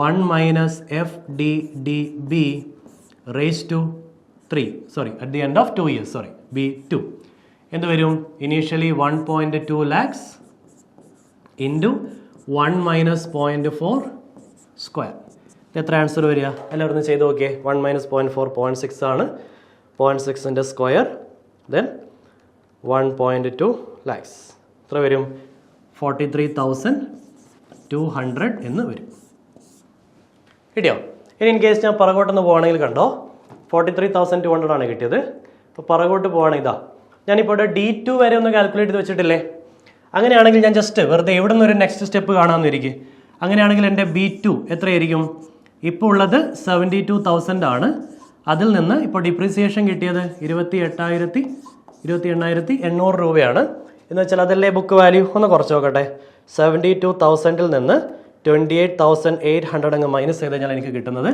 1 minus FDDB raise to 3, sorry at the end of 2 years, sorry B2 എന്ത് വരും, initially 1.2 lakhs into 1 minus 0.4 square. എത്ര ആൻസർ വരിക, എല്ലാവരും ചെയ്ത് നോക്കിയേ. 1 മൈനസ് 0.4 0.6 ആണ്, 0.6ൻ്റെ സ്ക്വയർ ദെൻ 1.2 lakhs എത്ര വരും, 43,200 എന്ന് വരും. കിട്ടിയോ? ഇനി ഇൻ കേസ് ഞാൻ പുറകോട്ടൊന്ന് പോകണമെങ്കിൽ കണ്ടോ, 43,200 ആണ് കിട്ടിയത്. അപ്പോൾ പുറകോട്ട് പോവുകയാണെങ്കിൽ ഇതാ ഞാനിപ്പോൾ D2 വരെ ഒന്ന് കാൽക്കുലേറ്റ് ചെയ്ത് വെച്ചിട്ടില്ലേ. അങ്ങനെയാണെങ്കിൽ ഞാൻ ജസ്റ്റ് വെറുതെ ഇവിടെ നിന്ന് ഒരു നെക്സ്റ്റ് സ്റ്റെപ്പ് കാണാമെന്നിരിക്കും. അങ്ങനെയാണെങ്കിൽ എൻ്റെ B2 എത്രയായിരിക്കും, ഇപ്പോൾ ഉള്ളത് 72,000 ആണ്. അതിൽ നിന്ന് ഇപ്പോൾ ഡിപ്രീസിയേഷൻ കിട്ടിയത് 28,800 രൂപയാണ്. എന്ന് വെച്ചാൽ അതല്ലേ ബുക്ക് വാല്യൂ. ഒന്ന് കുറച്ച് നോക്കട്ടെ, 72,000-ൽ നിന്ന് 28,800 അങ്ങ് മൈനസ് ചെയ്ത് കഴിഞ്ഞാൽ എനിക്ക് കിട്ടുന്നത്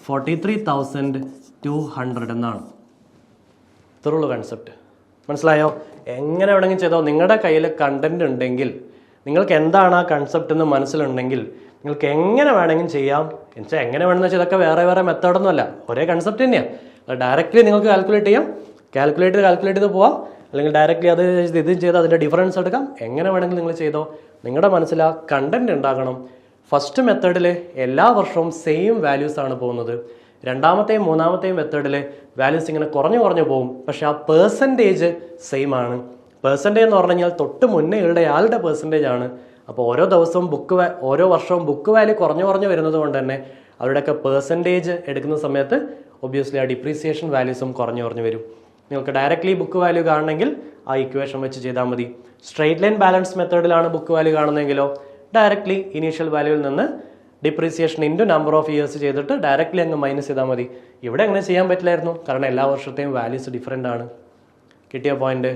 43,200 എന്നാണ്. ഇത്രയുള്ള കൺസെപ്റ്റ് മനസ്സിലായോ? എങ്ങനെ വേണമെങ്കിലും ചെയ്തോ. നിങ്ങളുടെ കയ്യിൽ കണ്ടന്റ് ഉണ്ടെങ്കിൽ, നിങ്ങൾക്ക് എന്താണ് ആ കൺസെപ്റ്റ് എന്ന് മനസ്സിലുണ്ടെങ്കിൽ നിങ്ങൾക്ക് എങ്ങനെ വേണമെങ്കിലും ചെയ്യാം. എന്നുവെച്ചാൽ എങ്ങനെ വേണമെന്ന് വെച്ചാൽ ഇതൊക്കെ വേറെ വേറെ മെത്തേഡൊന്നും അല്ല, ഒരേ കൺസെപ്റ്റ് തന്നെയാണ്. ഡയറക്റ്റ്ലി നിങ്ങൾക്ക് കാൽക്കുലേറ്റ് ചെയ്യാം, കാൽക്കുലേറ്റ് ചെയ്ത് പോവാം, അല്ലെങ്കിൽ ഡയറക്റ്റ്ലി അത് ഇത് ചെയ്ത് അതിൻ്റെ ഡിഫറൻസ് എടുക്കാം. എങ്ങനെ വേണമെങ്കിലും നിങ്ങൾ ചെയ്തോ. നിങ്ങളുടെ മനസ്സിൽ ആ കണ്ടന്റ് ഉണ്ടാകണം. ഫസ്റ്റ് മെത്തേഡിൽ എല്ലാ വർഷവും സെയിം വാല്യൂസ് ആണ് പോകുന്നത്. രണ്ടാമത്തെയും മൂന്നാമത്തെയും മെത്തേഡിൽ വാല്യൂസ് ഇങ്ങനെ കുറഞ്ഞു പോകും. പക്ഷെ ആ പേഴ്സൻറ്റേജ് സെയിം ആണ്. പേഴ്സൻറ്റേജ് എന്ന് പറഞ്ഞു കഴിഞ്ഞാൽ തൊട്ട് മുന്നേ ഉള്ള ആളുടെ പേഴ്സൻറ്റേജ് ആണ്. അപ്പോൾ ഓരോ ദിവസവും ഓരോ വർഷവും ബുക്ക് വാല്യൂ കുറഞ്ഞു വരുന്നത് കൊണ്ട് തന്നെ അവരുടെയൊക്കെ പേഴ്സൻറ്റേജ് എടുക്കുന്ന സമയത്ത് ഒബ്വിയസ്ലി ആ ഡിപ്രീസിയേഷൻ വാല്യൂസും കുറഞ്ഞു വരും. നിങ്ങൾക്ക് ഡയറക്റ്റ്ലി ബുക്ക് വാല്യൂ കാണണമെങ്കിൽ ആ ഇക്വേഷൻ വെച്ച് ചെയ്താൽ മതി. സ്ട്രെയിറ്റ് ലൈൻ ബാലൻസ് മെത്തേഡിലാണ് ബുക്ക് വാല്യൂ കാണുന്നതെങ്കിലോ ഡയറക്ട്ലി ഇനീഷ്യൽ വാല്യൂവിൽ നിന്ന് depreciation into number of years ചെയ്തിട്ട് ഡയറക്റ്റ്ലി അങ്ങ് മൈനസ് ചെയ്താൽ മതി. ഇവിടെ അങ്ങനെ ചെയ്യാൻ പറ്റില്ലായിരുന്നു, കാരണം എല്ലാ വർഷത്തെയും വാല്യൂസ് ഡിഫറെൻ്റ് ആണ്. കിട്ടിയ പോയിന്റ്?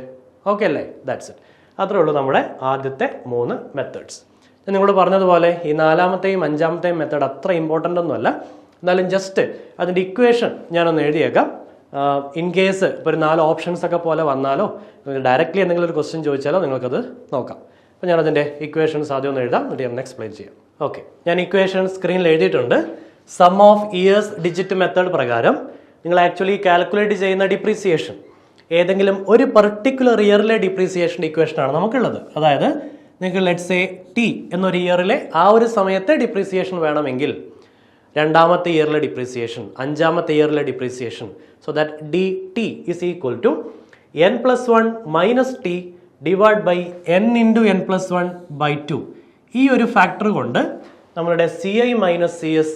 ഓക്കെ അല്ലേ? That's it. അത്രേ ഉള്ളൂ നമ്മുടെ ആദ്യത്തെ 3 മെത്തേഡ്സ്. ഞാൻ നിങ്ങളോട് പറഞ്ഞതുപോലെ ഈ 4ാമത്തെയും 5ാമത്തെയും മെത്തേഡ് അത്ര ഇമ്പോർട്ടൻ്റ് ഒന്നുമല്ല. എന്നാലും ജസ്റ്റ് അതിൻ്റെ ഇക്വേഷൻ ഞാനൊന്ന് എഴുതിയേക്കാം. ഇൻ കേസ് ഇപ്പോൾ ഒരു 4 ഓപ്ഷൻസ് ഒക്കെ പോലെ വന്നാലോ, ഡയറക്റ്റ്ലി എന്തെങ്കിലും ഒരു ക്വസ്റ്റ്യൻ ചോദിച്ചാലോ നിങ്ങൾക്കത് നോക്കാം. അപ്പോൾ ഞാനതിൻ്റെ ഇക്വേഷൻസ് ആദ്യം ഒന്ന് എഴുതാം, എന്നിട്ട് ഞാൻ എക്സ്പ്ലെയിൻ ചെയ്യാം. ഓക്കെ, ഞാൻ ഇക്വേഷൻ സ്ക്രീനിൽ എഴുതിയിട്ടുണ്ട്. Sum of years digit method പ്രകാരം നിങ്ങൾ ആക്ച്വലി കാൽക്കുലേറ്റ് ചെയ്യുന്ന ഡിപ്രീസിയേഷൻ ഏതെങ്കിലും ഒരു പർട്ടിക്കുലർ ഇയറിലെ ഡിപ്രീസിയേഷൻ ഇക്വേഷനാണ് നമുക്കുള്ളത്. അതായത് നിങ്ങൾക്ക് ലെറ്റ്സ് സേ ടി എന്നൊരു ഇയറിലെ ആ ഒരു സമയത്തെ ഡിപ്രീസിയേഷൻ വേണമെങ്കിൽ രണ്ടാമത്തെ ഇയറിലെ ഡിപ്രീസിയേഷൻ, അഞ്ചാമത്തെ ഇയറിലെ depreciation, so that D T is equal to n+1 minus T divide by n into n+1/2. ഈ ഒരു ഫാക്ടർ കൊണ്ട് നമ്മളുടെ C I minus C S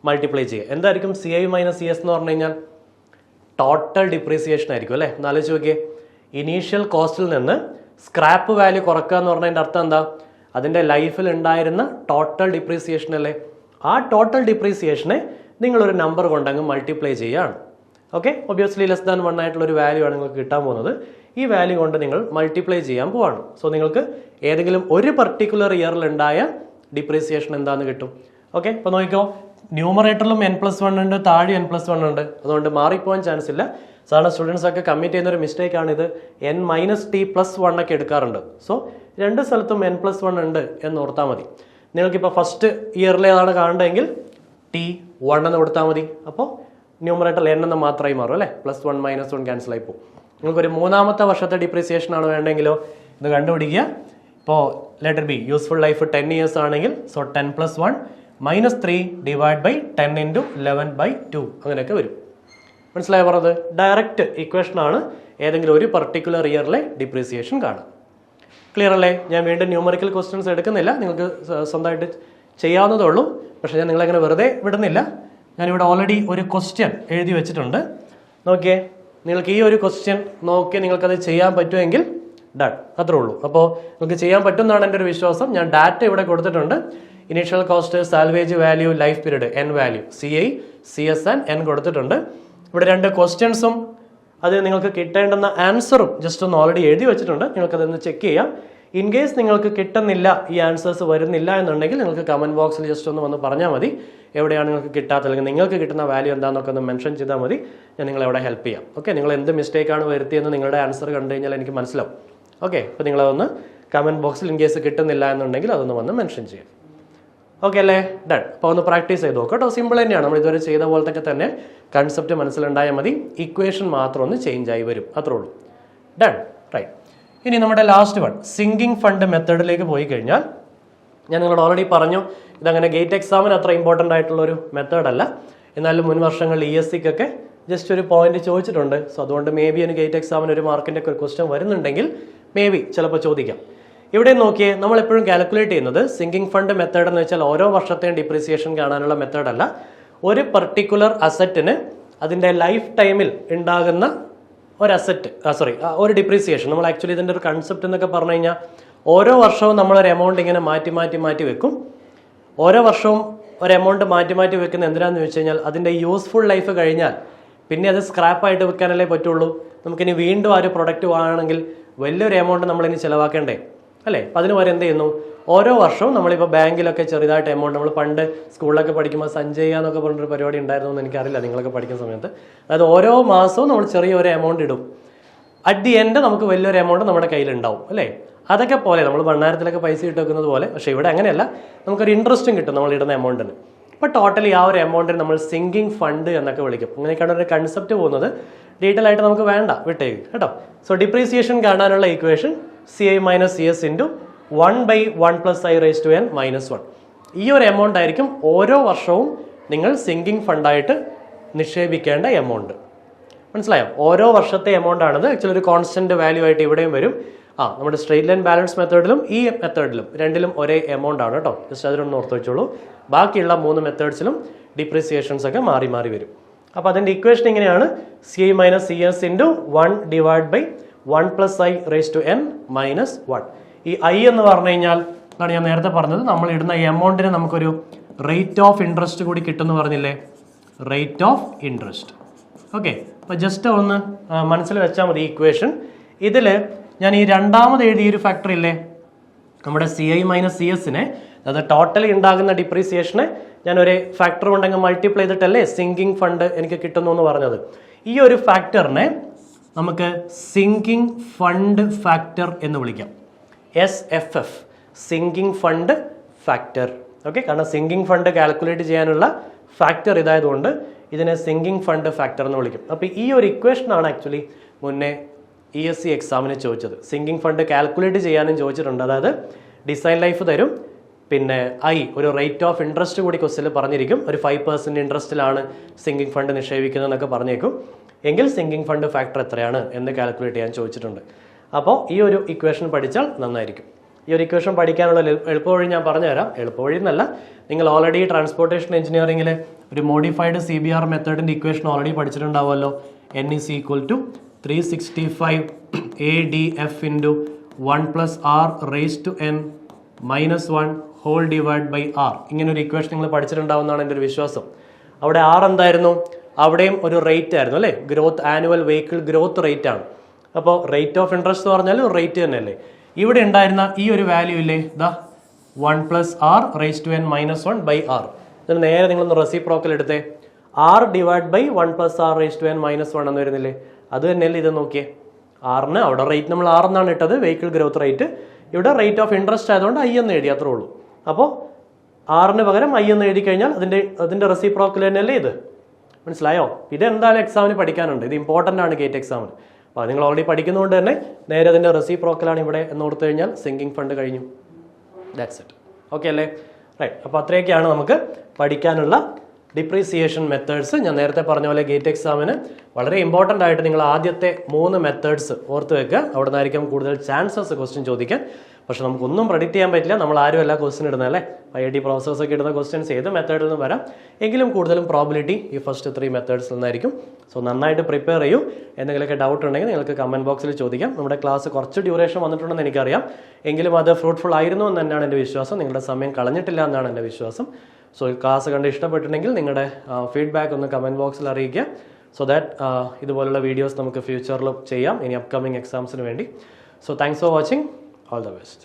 multiply ചെയ്യുക. എന്തായിരിക്കും C I minus C S എന്ന് പറഞ്ഞു കഴിഞ്ഞാൽ? ടോട്ടൽ ഡിപ്രീസിയേഷൻ ആയിരിക്കും അല്ലേ? ഒന്ന് ആലോചിച്ച് നോക്കിയേ. ഇനീഷ്യൽ കോസ്റ്റിൽ നിന്ന് സ്ക്രാപ്പ് വാല്യൂ കുറക്കുക എന്ന് പറഞ്ഞതിൻ്റെ അർത്ഥം എന്താ? അതിൻ്റെ ലൈഫിൽ ഉണ്ടായിരുന്ന ടോട്ടൽ ഡിപ്രീസിയേഷൻ അല്ലേ? ആ ടോട്ടൽ ഡിപ്രീസിയേഷനെ നിങ്ങളൊരു നമ്പർ കൊണ്ടങ്ങ് മൾട്ടിപ്ലൈ ചെയ്യുകയാണ്. ഓക്കെ, ഒബ്വിയസ്ലി ലെസ് ദാൻ 1 ആയിട്ടുള്ള ഒരു വാല്യൂ ആണ് നിങ്ങൾക്ക് കിട്ടാൻ പോകുന്നത്. ഈ വാല്യൂ കൊണ്ട് നിങ്ങൾ മൾട്ടിപ്ലൈ ചെയ്യാൻ പോവാണ്. സോ നിങ്ങൾക്ക് ഏതെങ്കിലും ഒരു പർട്ടിക്കുലർ ഇയറിൽ ഉണ്ടായ ഡിപ്രീസിയേഷൻ എന്താണെന്ന് കിട്ടും. ഓക്കെ, ഇപ്പോൾ നോക്കിക്കോ, ന്യൂമറേറ്ററിലും n+1 ഉണ്ട്, താഴെ n+1 ഉണ്ട്. അതുകൊണ്ട് മാറിപ്പോകാൻ ചാൻസ് ഇല്ല. സാധാരണ സ്റ്റുഡൻസ് ഒക്കെ കമ്മിറ്റ് ചെയ്യുന്ന ഒരു മിസ്റ്റേക്ക് ആണ് ഇത്. n-t+1 ഒക്കെ എടുക്കാറുണ്ട്. സോ രണ്ട് സ്ഥലത്തും n+1 ഉണ്ട് എന്ന് ഓർത്താൽ മതി. നിങ്ങൾക്കിപ്പോൾ ഫസ്റ്റ് ഇയറിൽ ഏതാണ് കാണേണ്ടതെങ്കിൽ t1 എന്ന് കൊടുത്താൽ മതി. അപ്പോൾ ന്യൂമറേറ്റർ n എന്ന് മാത്രമായി മാറും അല്ലേ? +1 -1 ക്യാൻസൽ ആയി പോകും. നിങ്ങൾക്കൊരു മൂന്നാമത്തെ വർഷത്തെ ഡിപ്രീസിയേഷൻ ആണ് വേണ്ടെങ്കിലോ ഇത് കണ്ടുപിടിക്കുക. ഇപ്പോൾ letter be useful life 10 years ആണെങ്കിൽ സോ 10+1 -3 ഡിവൈഡ് ബൈ 10 ഇൻറ്റു 11/2 അങ്ങനെയൊക്കെ വരും. മനസ്സിലായോ പറഞ്ഞത്? ഡയറക്റ്റ് ഇക്വേഷൻ ആണ് ഏതെങ്കിലും ഒരു പർട്ടിക്കുലർ ഇയറിലെ ഡിപ്രീസിയേഷൻ കാണാം. ക്ലിയർ അല്ലേ? ഞാൻ വീണ്ടും ന്യൂമറിക്കൽ ക്വസ്റ്റ്യൻസ് എടുക്കുന്നില്ല, നിങ്ങൾക്ക് സ്വന്തമായിട്ട് ചെയ്യാവുന്നതേ ഉള്ളൂ. പക്ഷേ ഞാൻ നിങ്ങളെങ്ങനെ വെറുതെ വിടുന്നില്ല. ഞാനിവിടെ ഓൾറെഡി ഒരു ക്വസ്റ്റ്യൻ എഴുതി വെച്ചിട്ടുണ്ട്. നോക്കിയേ, നിങ്ങൾക്ക് ഈ ഒരു ക്വസ്റ്റ്യൻ നോക്കി നിങ്ങൾക്കത് ചെയ്യാൻ പറ്റുമെങ്കിൽ ഡൺ, അത്രേ ഉള്ളൂ. അപ്പോൾ നിങ്ങൾക്ക് ചെയ്യാൻ പറ്റുമെന്നാണ് എൻ്റെ ഒരു വിശ്വാസം. ഞാൻ ഡാറ്റ ഇവിടെ കൊടുത്തിട്ടുണ്ട്. Initial cost, salvage value, life period, n value, CI, CS and n കൊടുത്തിട്ടുണ്ട്. ഇവിടെ രണ്ട് ക്വസ്റ്റ്യൻസും അത് നിങ്ങൾക്ക് കിട്ടേണ്ടുന്ന ആൻസറും ജസ്റ്റ് ഒന്ന് ഓൾറെഡി എഴുതി വെച്ചിട്ടുണ്ട്. നിങ്ങൾക്കതൊന്ന് ചെക്ക് ചെയ്യാം. ഇൻ കേസ് നിങ്ങൾക്ക് കിട്ടുന്നില്ല, ഈ ആൻസേഴ്സ് വരുന്നില്ല എന്നുണ്ടെങ്കിൽ നിങ്ങൾക്ക് കമൻറ്റ് ബോക്സിൽ ജസ്റ്റ് ഒന്ന് വന്ന് പറഞ്ഞാൽ മതി എവിടെയാണ് നിങ്ങൾക്ക് കിട്ടാത്തത്, അല്ലെങ്കിൽ നിങ്ങൾക്ക് കിട്ടുന്ന വാല്യൂ എന്താണെന്നൊക്കെ ഒന്ന് മെൻഷൻ ചെയ്താൽ മതി. ഞാൻ നിങ്ങളെ അവിടെ ഹെൽപ്പ് ചെയ്യാം. ഓക്കെ, നിങ്ങൾ എന്ത് മിസ്റ്റേക്കാണ് വരുത്തിയെന്ന് നിങ്ങളുടെ ആൻസർ കണ്ടു കഴിഞ്ഞാൽ എനിക്ക് മനസ്സിലാവും. ഓക്കെ, അപ്പോൾ നിങ്ങളതൊന്ന് കമൻറ്റ് ബോക്സിൽ ഇൻ കേസ് കിട്ടുന്നില്ല എന്നുണ്ടെങ്കിൽ അതൊന്ന് വന്ന് മെൻഷൻ ചെയ്യാം. ഓക്കെ അല്ലേ? ഡൺ. അപ്പോൾ ഒന്ന് പ്രാക്ടീസ് ചെയ്ത് നോക്കാം കേട്ടോ. സിമ്പിൾ തന്നെയാണ്. നമ്മൾ ഇതുവരെ ചെയ്ത പോലത്തെ തന്നെ കൺസെപ്റ്റ് മനസ്സിലുണ്ടായാൽ മതി. ഇക്വേഷൻ മാത്രം ഒന്ന് ചേഞ്ച് ആയി വരും, അത്രേ ഉള്ളൂ. ഡൺ. റൈറ്റ്. ഇനി നമ്മുടെ ലാസ്റ്റ് വൺ സിങ്കിങ് ഫണ്ട് മെത്തേഡിലേക്ക് പോയി കഴിഞ്ഞാൽ, ഞാൻ നിങ്ങളോട് ഓൾറെഡി പറഞ്ഞു ഇതങ്ങനെ ഗേറ്റ് എക്സാമിന് അത്ര ഇമ്പോർട്ടൻ്റ് ആയിട്ടുള്ള ഒരു മെത്തേഡല്ല. എന്നാലും മുൻ വർഷങ്ങളിൽ ESCക്കൊക്കെ ജസ്റ്റ് ഒരു പോയിന്റ് ചോദിച്ചിട്ടുണ്ട്. സോ അതുകൊണ്ട് മേ ബി ഒരു ഗേറ്റ് എക്സാമിന് ഒരു മാർക്കിൻ്റെ ഒക്കെ ഒരു ക്വസ്റ്റ്യൻ വരുന്നുണ്ടെങ്കിൽ മേ ബി ചിലപ്പോൾ ചോദിക്കാം. ഇവിടെ നോക്കിയേ, നമ്മൾ എപ്പോഴും കാൽക്കുലേറ്റ് ചെയ്യുന്നത് സിങ്കിങ് ഫണ്ട് മെത്തേഡ് എന്ന് വെച്ചാൽ ഓരോ വർഷത്തെയും ഡിപ്രീസിയേഷൻ കാണാനുള്ള മെത്തേഡല്ല. ഒരു പർട്ടിക്കുലർ അസറ്റിന് അതിൻ്റെ ലൈഫ് ടൈമിൽ ഉണ്ടാകുന്ന ഒരു അസറ്റ് ഒരു ഡിപ്രീസിയേഷൻ. നമ്മൾ ആക്ച്വലി ഇതിൻ്റെ ഒരു കൺസെപ്റ്റ് എന്നൊക്കെ പറഞ്ഞു കഴിഞ്ഞാൽ ഓരോ വർഷവും നമ്മളൊരു എമൗണ്ട് ഇങ്ങനെ മാറ്റി വെക്കും. ഓരോ വർഷവും ഒരു എമൗണ്ട് മാറ്റി വെക്കുന്ന എന്തിനാന്ന് ചോദിച്ചു കഴിഞ്ഞാൽ അതിൻ്റെ യൂസ്ഫുൾ ലൈഫ് കഴിഞ്ഞാൽ പിന്നെ അത് സ്ക്രാപ്പായിട്ട് വെക്കാനല്ലേ പറ്റുള്ളൂ. നമുക്കിനി വീണ്ടും ആ ഒരു പ്രൊഡക്റ്റ് വാങ്ങണമെങ്കിൽ വലിയൊരു എമൗണ്ട് നമ്മളിനി ചിലവാക്കേണ്ടേ അല്ലേ? അപ്പം അതിന് വരെ എന്ത് ചെയ്യുന്നു, ഓരോ വർഷവും നമ്മളിപ്പോൾ ബാങ്കിലൊക്കെ ചെറുതായിട്ട് എമൗണ്ട്, നമ്മൾ പണ്ട് സ്കൂളിലൊക്കെ പഠിക്കുമ്പോൾ സഞ്ജയ് എന്നൊക്കെ പറഞ്ഞൊരു പരിപാടി ഉണ്ടായിരുന്നു എന്ന് എനിക്കറിയില്ല, നിങ്ങളൊക്കെ പഠിക്കുന്ന സമയത്ത്. അതായത് ഓരോ മാസവും നമ്മൾ ചെറിയൊരു എമൗണ്ട് ഇടും. അറ്റ് ദി എൻഡ് നമുക്ക് വലിയൊരു എമൗണ്ട് നമ്മുടെ കയ്യിലുണ്ടാവും അല്ലേ? അതൊക്കെ പോലെ നമ്മൾ ഭണ്ണാരത്തിലൊക്കെ പൈസ ഇട്ട് വെക്കുന്നത് പോലെ. പക്ഷേ ഇവിടെ അങ്ങനെയല്ല, നമുക്കൊരു ഇൻട്രസ്റ്റും കിട്ടും നമ്മൾ ഇടുന്ന എമൗണ്ടിന്. അപ്പോൾ ടോട്ടലി ആ ഒരു എമൗണ്ടിന് നമ്മൾ സിങ്കിങ് ഫണ്ട് എന്നൊക്കെ വിളിക്കും. അങ്ങനെയൊക്കെയാണ് ഒരു കൺസെപ്റ്റ് പോകുന്നത്. ഡീറ്റെയിൽ ആയിട്ട് നമുക്ക് വേണ്ട, വിട്ടേക്ക് കേട്ടോ. സോ ഡിപ്രീസിയേഷൻ കാണാനുള്ള equation CI - CS into 1/1 + i⁻n - 1. ഈ ഒരു എമൗണ്ട് ആയിരിക്കും ഓരോ വർഷവും നിങ്ങൾ സിങ്കിങ് ഫണ്ടായിട്ട് നിക്ഷേപിക്കേണ്ട എമൗണ്ട്. മനസ്സിലായോ? ഓരോ വർഷത്തെ എമൗണ്ട് ആണത്. ആക്ച്വലി ഒരു കോൺസ്റ്റന്റ് വാല്യൂ ആയിട്ട് ഇവിടെയും വരും. നമ്മുടെ സ്ട്രെയിറ്റ് ലൈൻ ബാലൻസ് മെത്തേഡിലും ഈ മെത്തേഡിലും രണ്ടിലും ഒരേ എമൗണ്ട് ആണ് കേട്ടോ. ജസ്റ്റ് അതിലൊന്ന് ഓർത്ത് വെച്ചോളൂ. ബാക്കിയുള്ള 3 മെത്തേഡ്സിലും ഡിപ്രീസിയേഷൻസ് ഒക്കെ മാറി വരും. അപ്പോൾ അതിൻ്റെ ഇക്വേഷൻ ഇങ്ങനെയാണ്: CI - CS ഇൻറ്റു 1/1 + i⁻n - 1. ഈ i എന്ന് പറഞ്ഞു കഴിഞ്ഞാൽ ആണ് ഞാൻ നേരത്തെ പറഞ്ഞത്, നമ്മൾ ഇടുന്ന എമൗണ്ടിന് നമുക്കൊരു റേറ്റ് ഓഫ് ഇൻട്രസ്റ്റ് കൂടി കിട്ടുമെന്ന് പറഞ്ഞില്ലേ? Rate of interest. ഓക്കെ, അപ്പോൾ ജസ്റ്റ് ഒന്ന് മനസ്സിൽ വെച്ചാൽ മതി ഇക്വേഷൻ. ഇതിൽ ഞാൻ ഈ രണ്ടാമത് എഴുതിയ ഒരു ഫാക്ടർ ഇല്ലേ, നമ്മുടെ CI - CS-നെ, അത് ടോട്ടലി ഉണ്ടാകുന്ന ഡിപ്രീസിയേഷനെ ഞാൻ ഒരു ഫാക്ടർ കൊണ്ടങ്ങ് മൾട്ടിപ്ലൈ ചെയ്തിട്ടല്ലേ സിങ്കിങ് ഫണ്ട് എനിക്ക് കിട്ടുന്നു എന്ന് പറഞ്ഞത്. ഈ ഒരു ഫാക്ടറിനെ നമുക്ക് സിങ്കിങ് ഫണ്ട് ഫാക്ടർ എന്ന് വിളിക്കാം. SFF, sinking fund factor. Okay, കാരണം സിങ്കിങ് ഫണ്ട് കാൽക്കുലേറ്റ് ചെയ്യാനുള്ള ഫാക്ടർ ഇതായതുകൊണ്ട് ഇതിനെ സിങ്കിങ് ഫണ്ട് ഫാക്ടർ എന്ന് വിളിക്കും. അപ്പോൾ ഈ ഒരു ഇക്വേഷനാണ് ആക്ച്വലി മുന്നേ ESC എക്സാമിന് ചോദിച്ചത്. സിങ്കിങ് ഫണ്ട് കാൽക്കുലേറ്റ് ചെയ്യാനും ചോദിച്ചിട്ടുണ്ട്. അതായത് ഡിസൈൻ ലൈഫ് തരും, പിന്നെ ഒരു റേറ്റ് ഓഫ് ഇൻട്രസ്റ്റ് കൂടി ക്വസ്റ്റിൽ പറഞ്ഞിരിക്കും. ഒരു 5% ഇൻട്രസ്റ്റിലാണ് സിങ്കിങ് ഫണ്ട് നിക്ഷേപിക്കുന്നത് എന്നൊക്കെ പറഞ്ഞേക്കും. എങ്കിൽ സിങ്കിങ് ഫണ്ട് ഫാക്ടർ എത്രയാണ് എന്ന് കാൽക്കുലേറ്റ് ചെയ്യാൻ ചോദിച്ചിട്ടുണ്ട്. അപ്പോൾ ഈ ഒരു ഇക്വേഷൻ പഠിച്ചാൽ നന്നായിരിക്കും. ഈ ഒരു ഇക്വേഷൻ പഠിക്കാനുള്ള എളുപ്പവഴി ഞാൻ പറഞ്ഞുതരാം. എളുപ്പവഴി എന്നല്ല, നിങ്ങൾ ഓൾറെഡി ട്രാൻസ്പോർട്ടേഷൻ എഞ്ചിനീയറിംഗിൽ ഒരു മോഡിഫൈഡ് CBR മെത്തേഡിൻ്റെ ഇക്വേഷൻ ഓൾറെഡി പഠിച്ചിട്ടുണ്ടാവുമല്ലോ. N is equal to 365 ADF into 1 plus R raised to N minus 1 whole divided by R. ഇങ്ങനെ ഒരു ഇക്വേഷൻ നിങ്ങൾ പഠിച്ചിട്ടുണ്ടാവുന്നതാണ് എൻ്റെ ഒരു വിശ്വാസം. അവിടെ R എന്തായിരുന്നു? അവിടെയും ഒരു റേറ്റ് ആയിരുന്നു അല്ലേ, growth, annual vehicle growth rate ആണ്. അപ്പോൾ റേറ്റ് ഓഫ് ഇൻട്രസ്റ്റ് എന്ന് പറഞ്ഞാൽ റേറ്റ് തന്നെയല്ലേ. ഇവിടെ ഉണ്ടായിരുന്ന ഈ ഒരു വാല്യൂ ഇല്ലേ, 1 plus R raised to N minus 1 by R. ഇതിന് നേരെ നിങ്ങളൊന്ന് റെസിപ്രോക്കൽ എടുത്തേ. R divide by 1 plus R raised to N minus 1 എന്ന് വരുന്നില്ലേ, അത് തന്നെയല്ലേ ഇത് നോക്കിയേ. ആറിന് അവിടെ റേറ്റ് നമ്മൾ 6 എന്നാണ് ഇട്ടത്, വെഹിക്കിൾ ഗ്രോത്ത് റേറ്റ്. ഇവിടെ റേറ്റ് ഓഫ് ഇൻട്രസ്റ്റ് ആയതുകൊണ്ട് I എന്ന് എഴുതി, അത്രേ ഉള്ളൂ. അപ്പോൾ ആറിന് പകരം I എന്ന് എഴുതി കഴിഞ്ഞാൽ അതിൻ്റെ റെസിപ്രോക്കൽ തന്നെയല്ലേ ഇത്. മനസ്സിലായോ? ഇത് എന്തായാലും എക്സാമിന് പഠിക്കാനുണ്ട്, ഇത് ഇമ്പോർട്ടൻ്റ് ആണ് ഗേറ്റ് എക്സാമിന്. അപ്പോൾ നിങ്ങൾ ഓൾറെഡി പഠിക്കുന്നതുകൊണ്ട് തന്നെ നേരെ അതിൻ്റെ റെസിപ്രോക്കലാണ് ഇവിടെ എന്ന് ഓർത്ത് കഴിഞ്ഞാൽ സിങ്കിങ് ഫണ്ട് കഴിഞ്ഞു. That's it. ഓക്കെ അല്ലേ? റൈറ്റ്. അപ്പോൾ അത്രയൊക്കെയാണ് നമുക്ക് പഠിക്കാനുള്ള ഡിപ്രീസിയേഷൻ മെത്തേഡ്സ്. ഞാൻ നേരത്തെ പറഞ്ഞ പോലെ ഗേറ്റ് എക്സാമിന് വളരെ ഇമ്പോർട്ടൻ്റ് ആയിട്ട് നിങ്ങൾ ആദ്യത്തെ 3 മെത്തേഡ്സ് ഓർത്ത് വെക്കുക. അവിടെ നിന്നായിരിക്കും കൂടുതൽ ചാൻസസ് ക്വസ്റ്റ്യൻ ചോദിക്കാൻ. പക്ഷെ നമുക്കൊന്നും പ്രെഡിക്റ്റ് ചെയ്യാൻ പറ്റില്ല, നമ്മൾ ആരും എല്ലാ ക്വസ്റ്റ്യൻ ഇടുന്നതല്ലേ. IIT പ്രൊഫസേഴ്സൊക്കെ ഇടുന്ന ക്വസ്റ്റ്യൻസ് ഏത് മെത്തേഡിൽ നിന്നും വരാം. എങ്കിലും കൂടുതലും പ്രോബിലിറ്റി ഈ ഫസ്റ്റ് 3 മെത്തേഡ്സിൽ നിന്നായിരിക്കും. സോ നന്നായിട്ട് പ്രിപ്പയർ ചെയ്യൂ. എന്തെങ്കിലുമൊക്കെ ഡൗട്ട് ഉണ്ടെങ്കിൽ നിങ്ങൾക്ക് കമൻറ്റ് ബോക്സിൽ ചോദിക്കാം. നമ്മുടെ ക്ലാസ് കുറച്ച് ഡ്യൂറേഷൻ വന്നിട്ടുണ്ടെന്ന് എനിക്കറിയാം, എങ്കിലും അത് ഫ്രൂട്ട്ഫുൾ ആയിരുന്നു എന്ന് തന്നെയാണ് എൻ്റെ വിശ്വാസം. നിങ്ങളുടെ സമയം കളഞ്ഞിട്ടില്ല എന്നാണ് എൻ്റെ വിശ്വാസം. സോ ക്ലാസ് കണ്ട് ഇഷ്ടപ്പെട്ടിട്ടുണ്ടെങ്കിൽ നിങ്ങളുടെ ഫീഡ്ബാക്ക് ഒന്ന് കമൻറ്റ് ബോക്സിൽ അറിയിക്കുക. സോ ദാറ്റ് ഇതുപോലുള്ള വീഡിയോസ് നമുക്ക് ഫ്യൂച്ചറിൽ ചെയ്യാം ഇനി അപ്കമിങ് എക്സാംസിന് വേണ്ടി. So thanks for watching. All the best.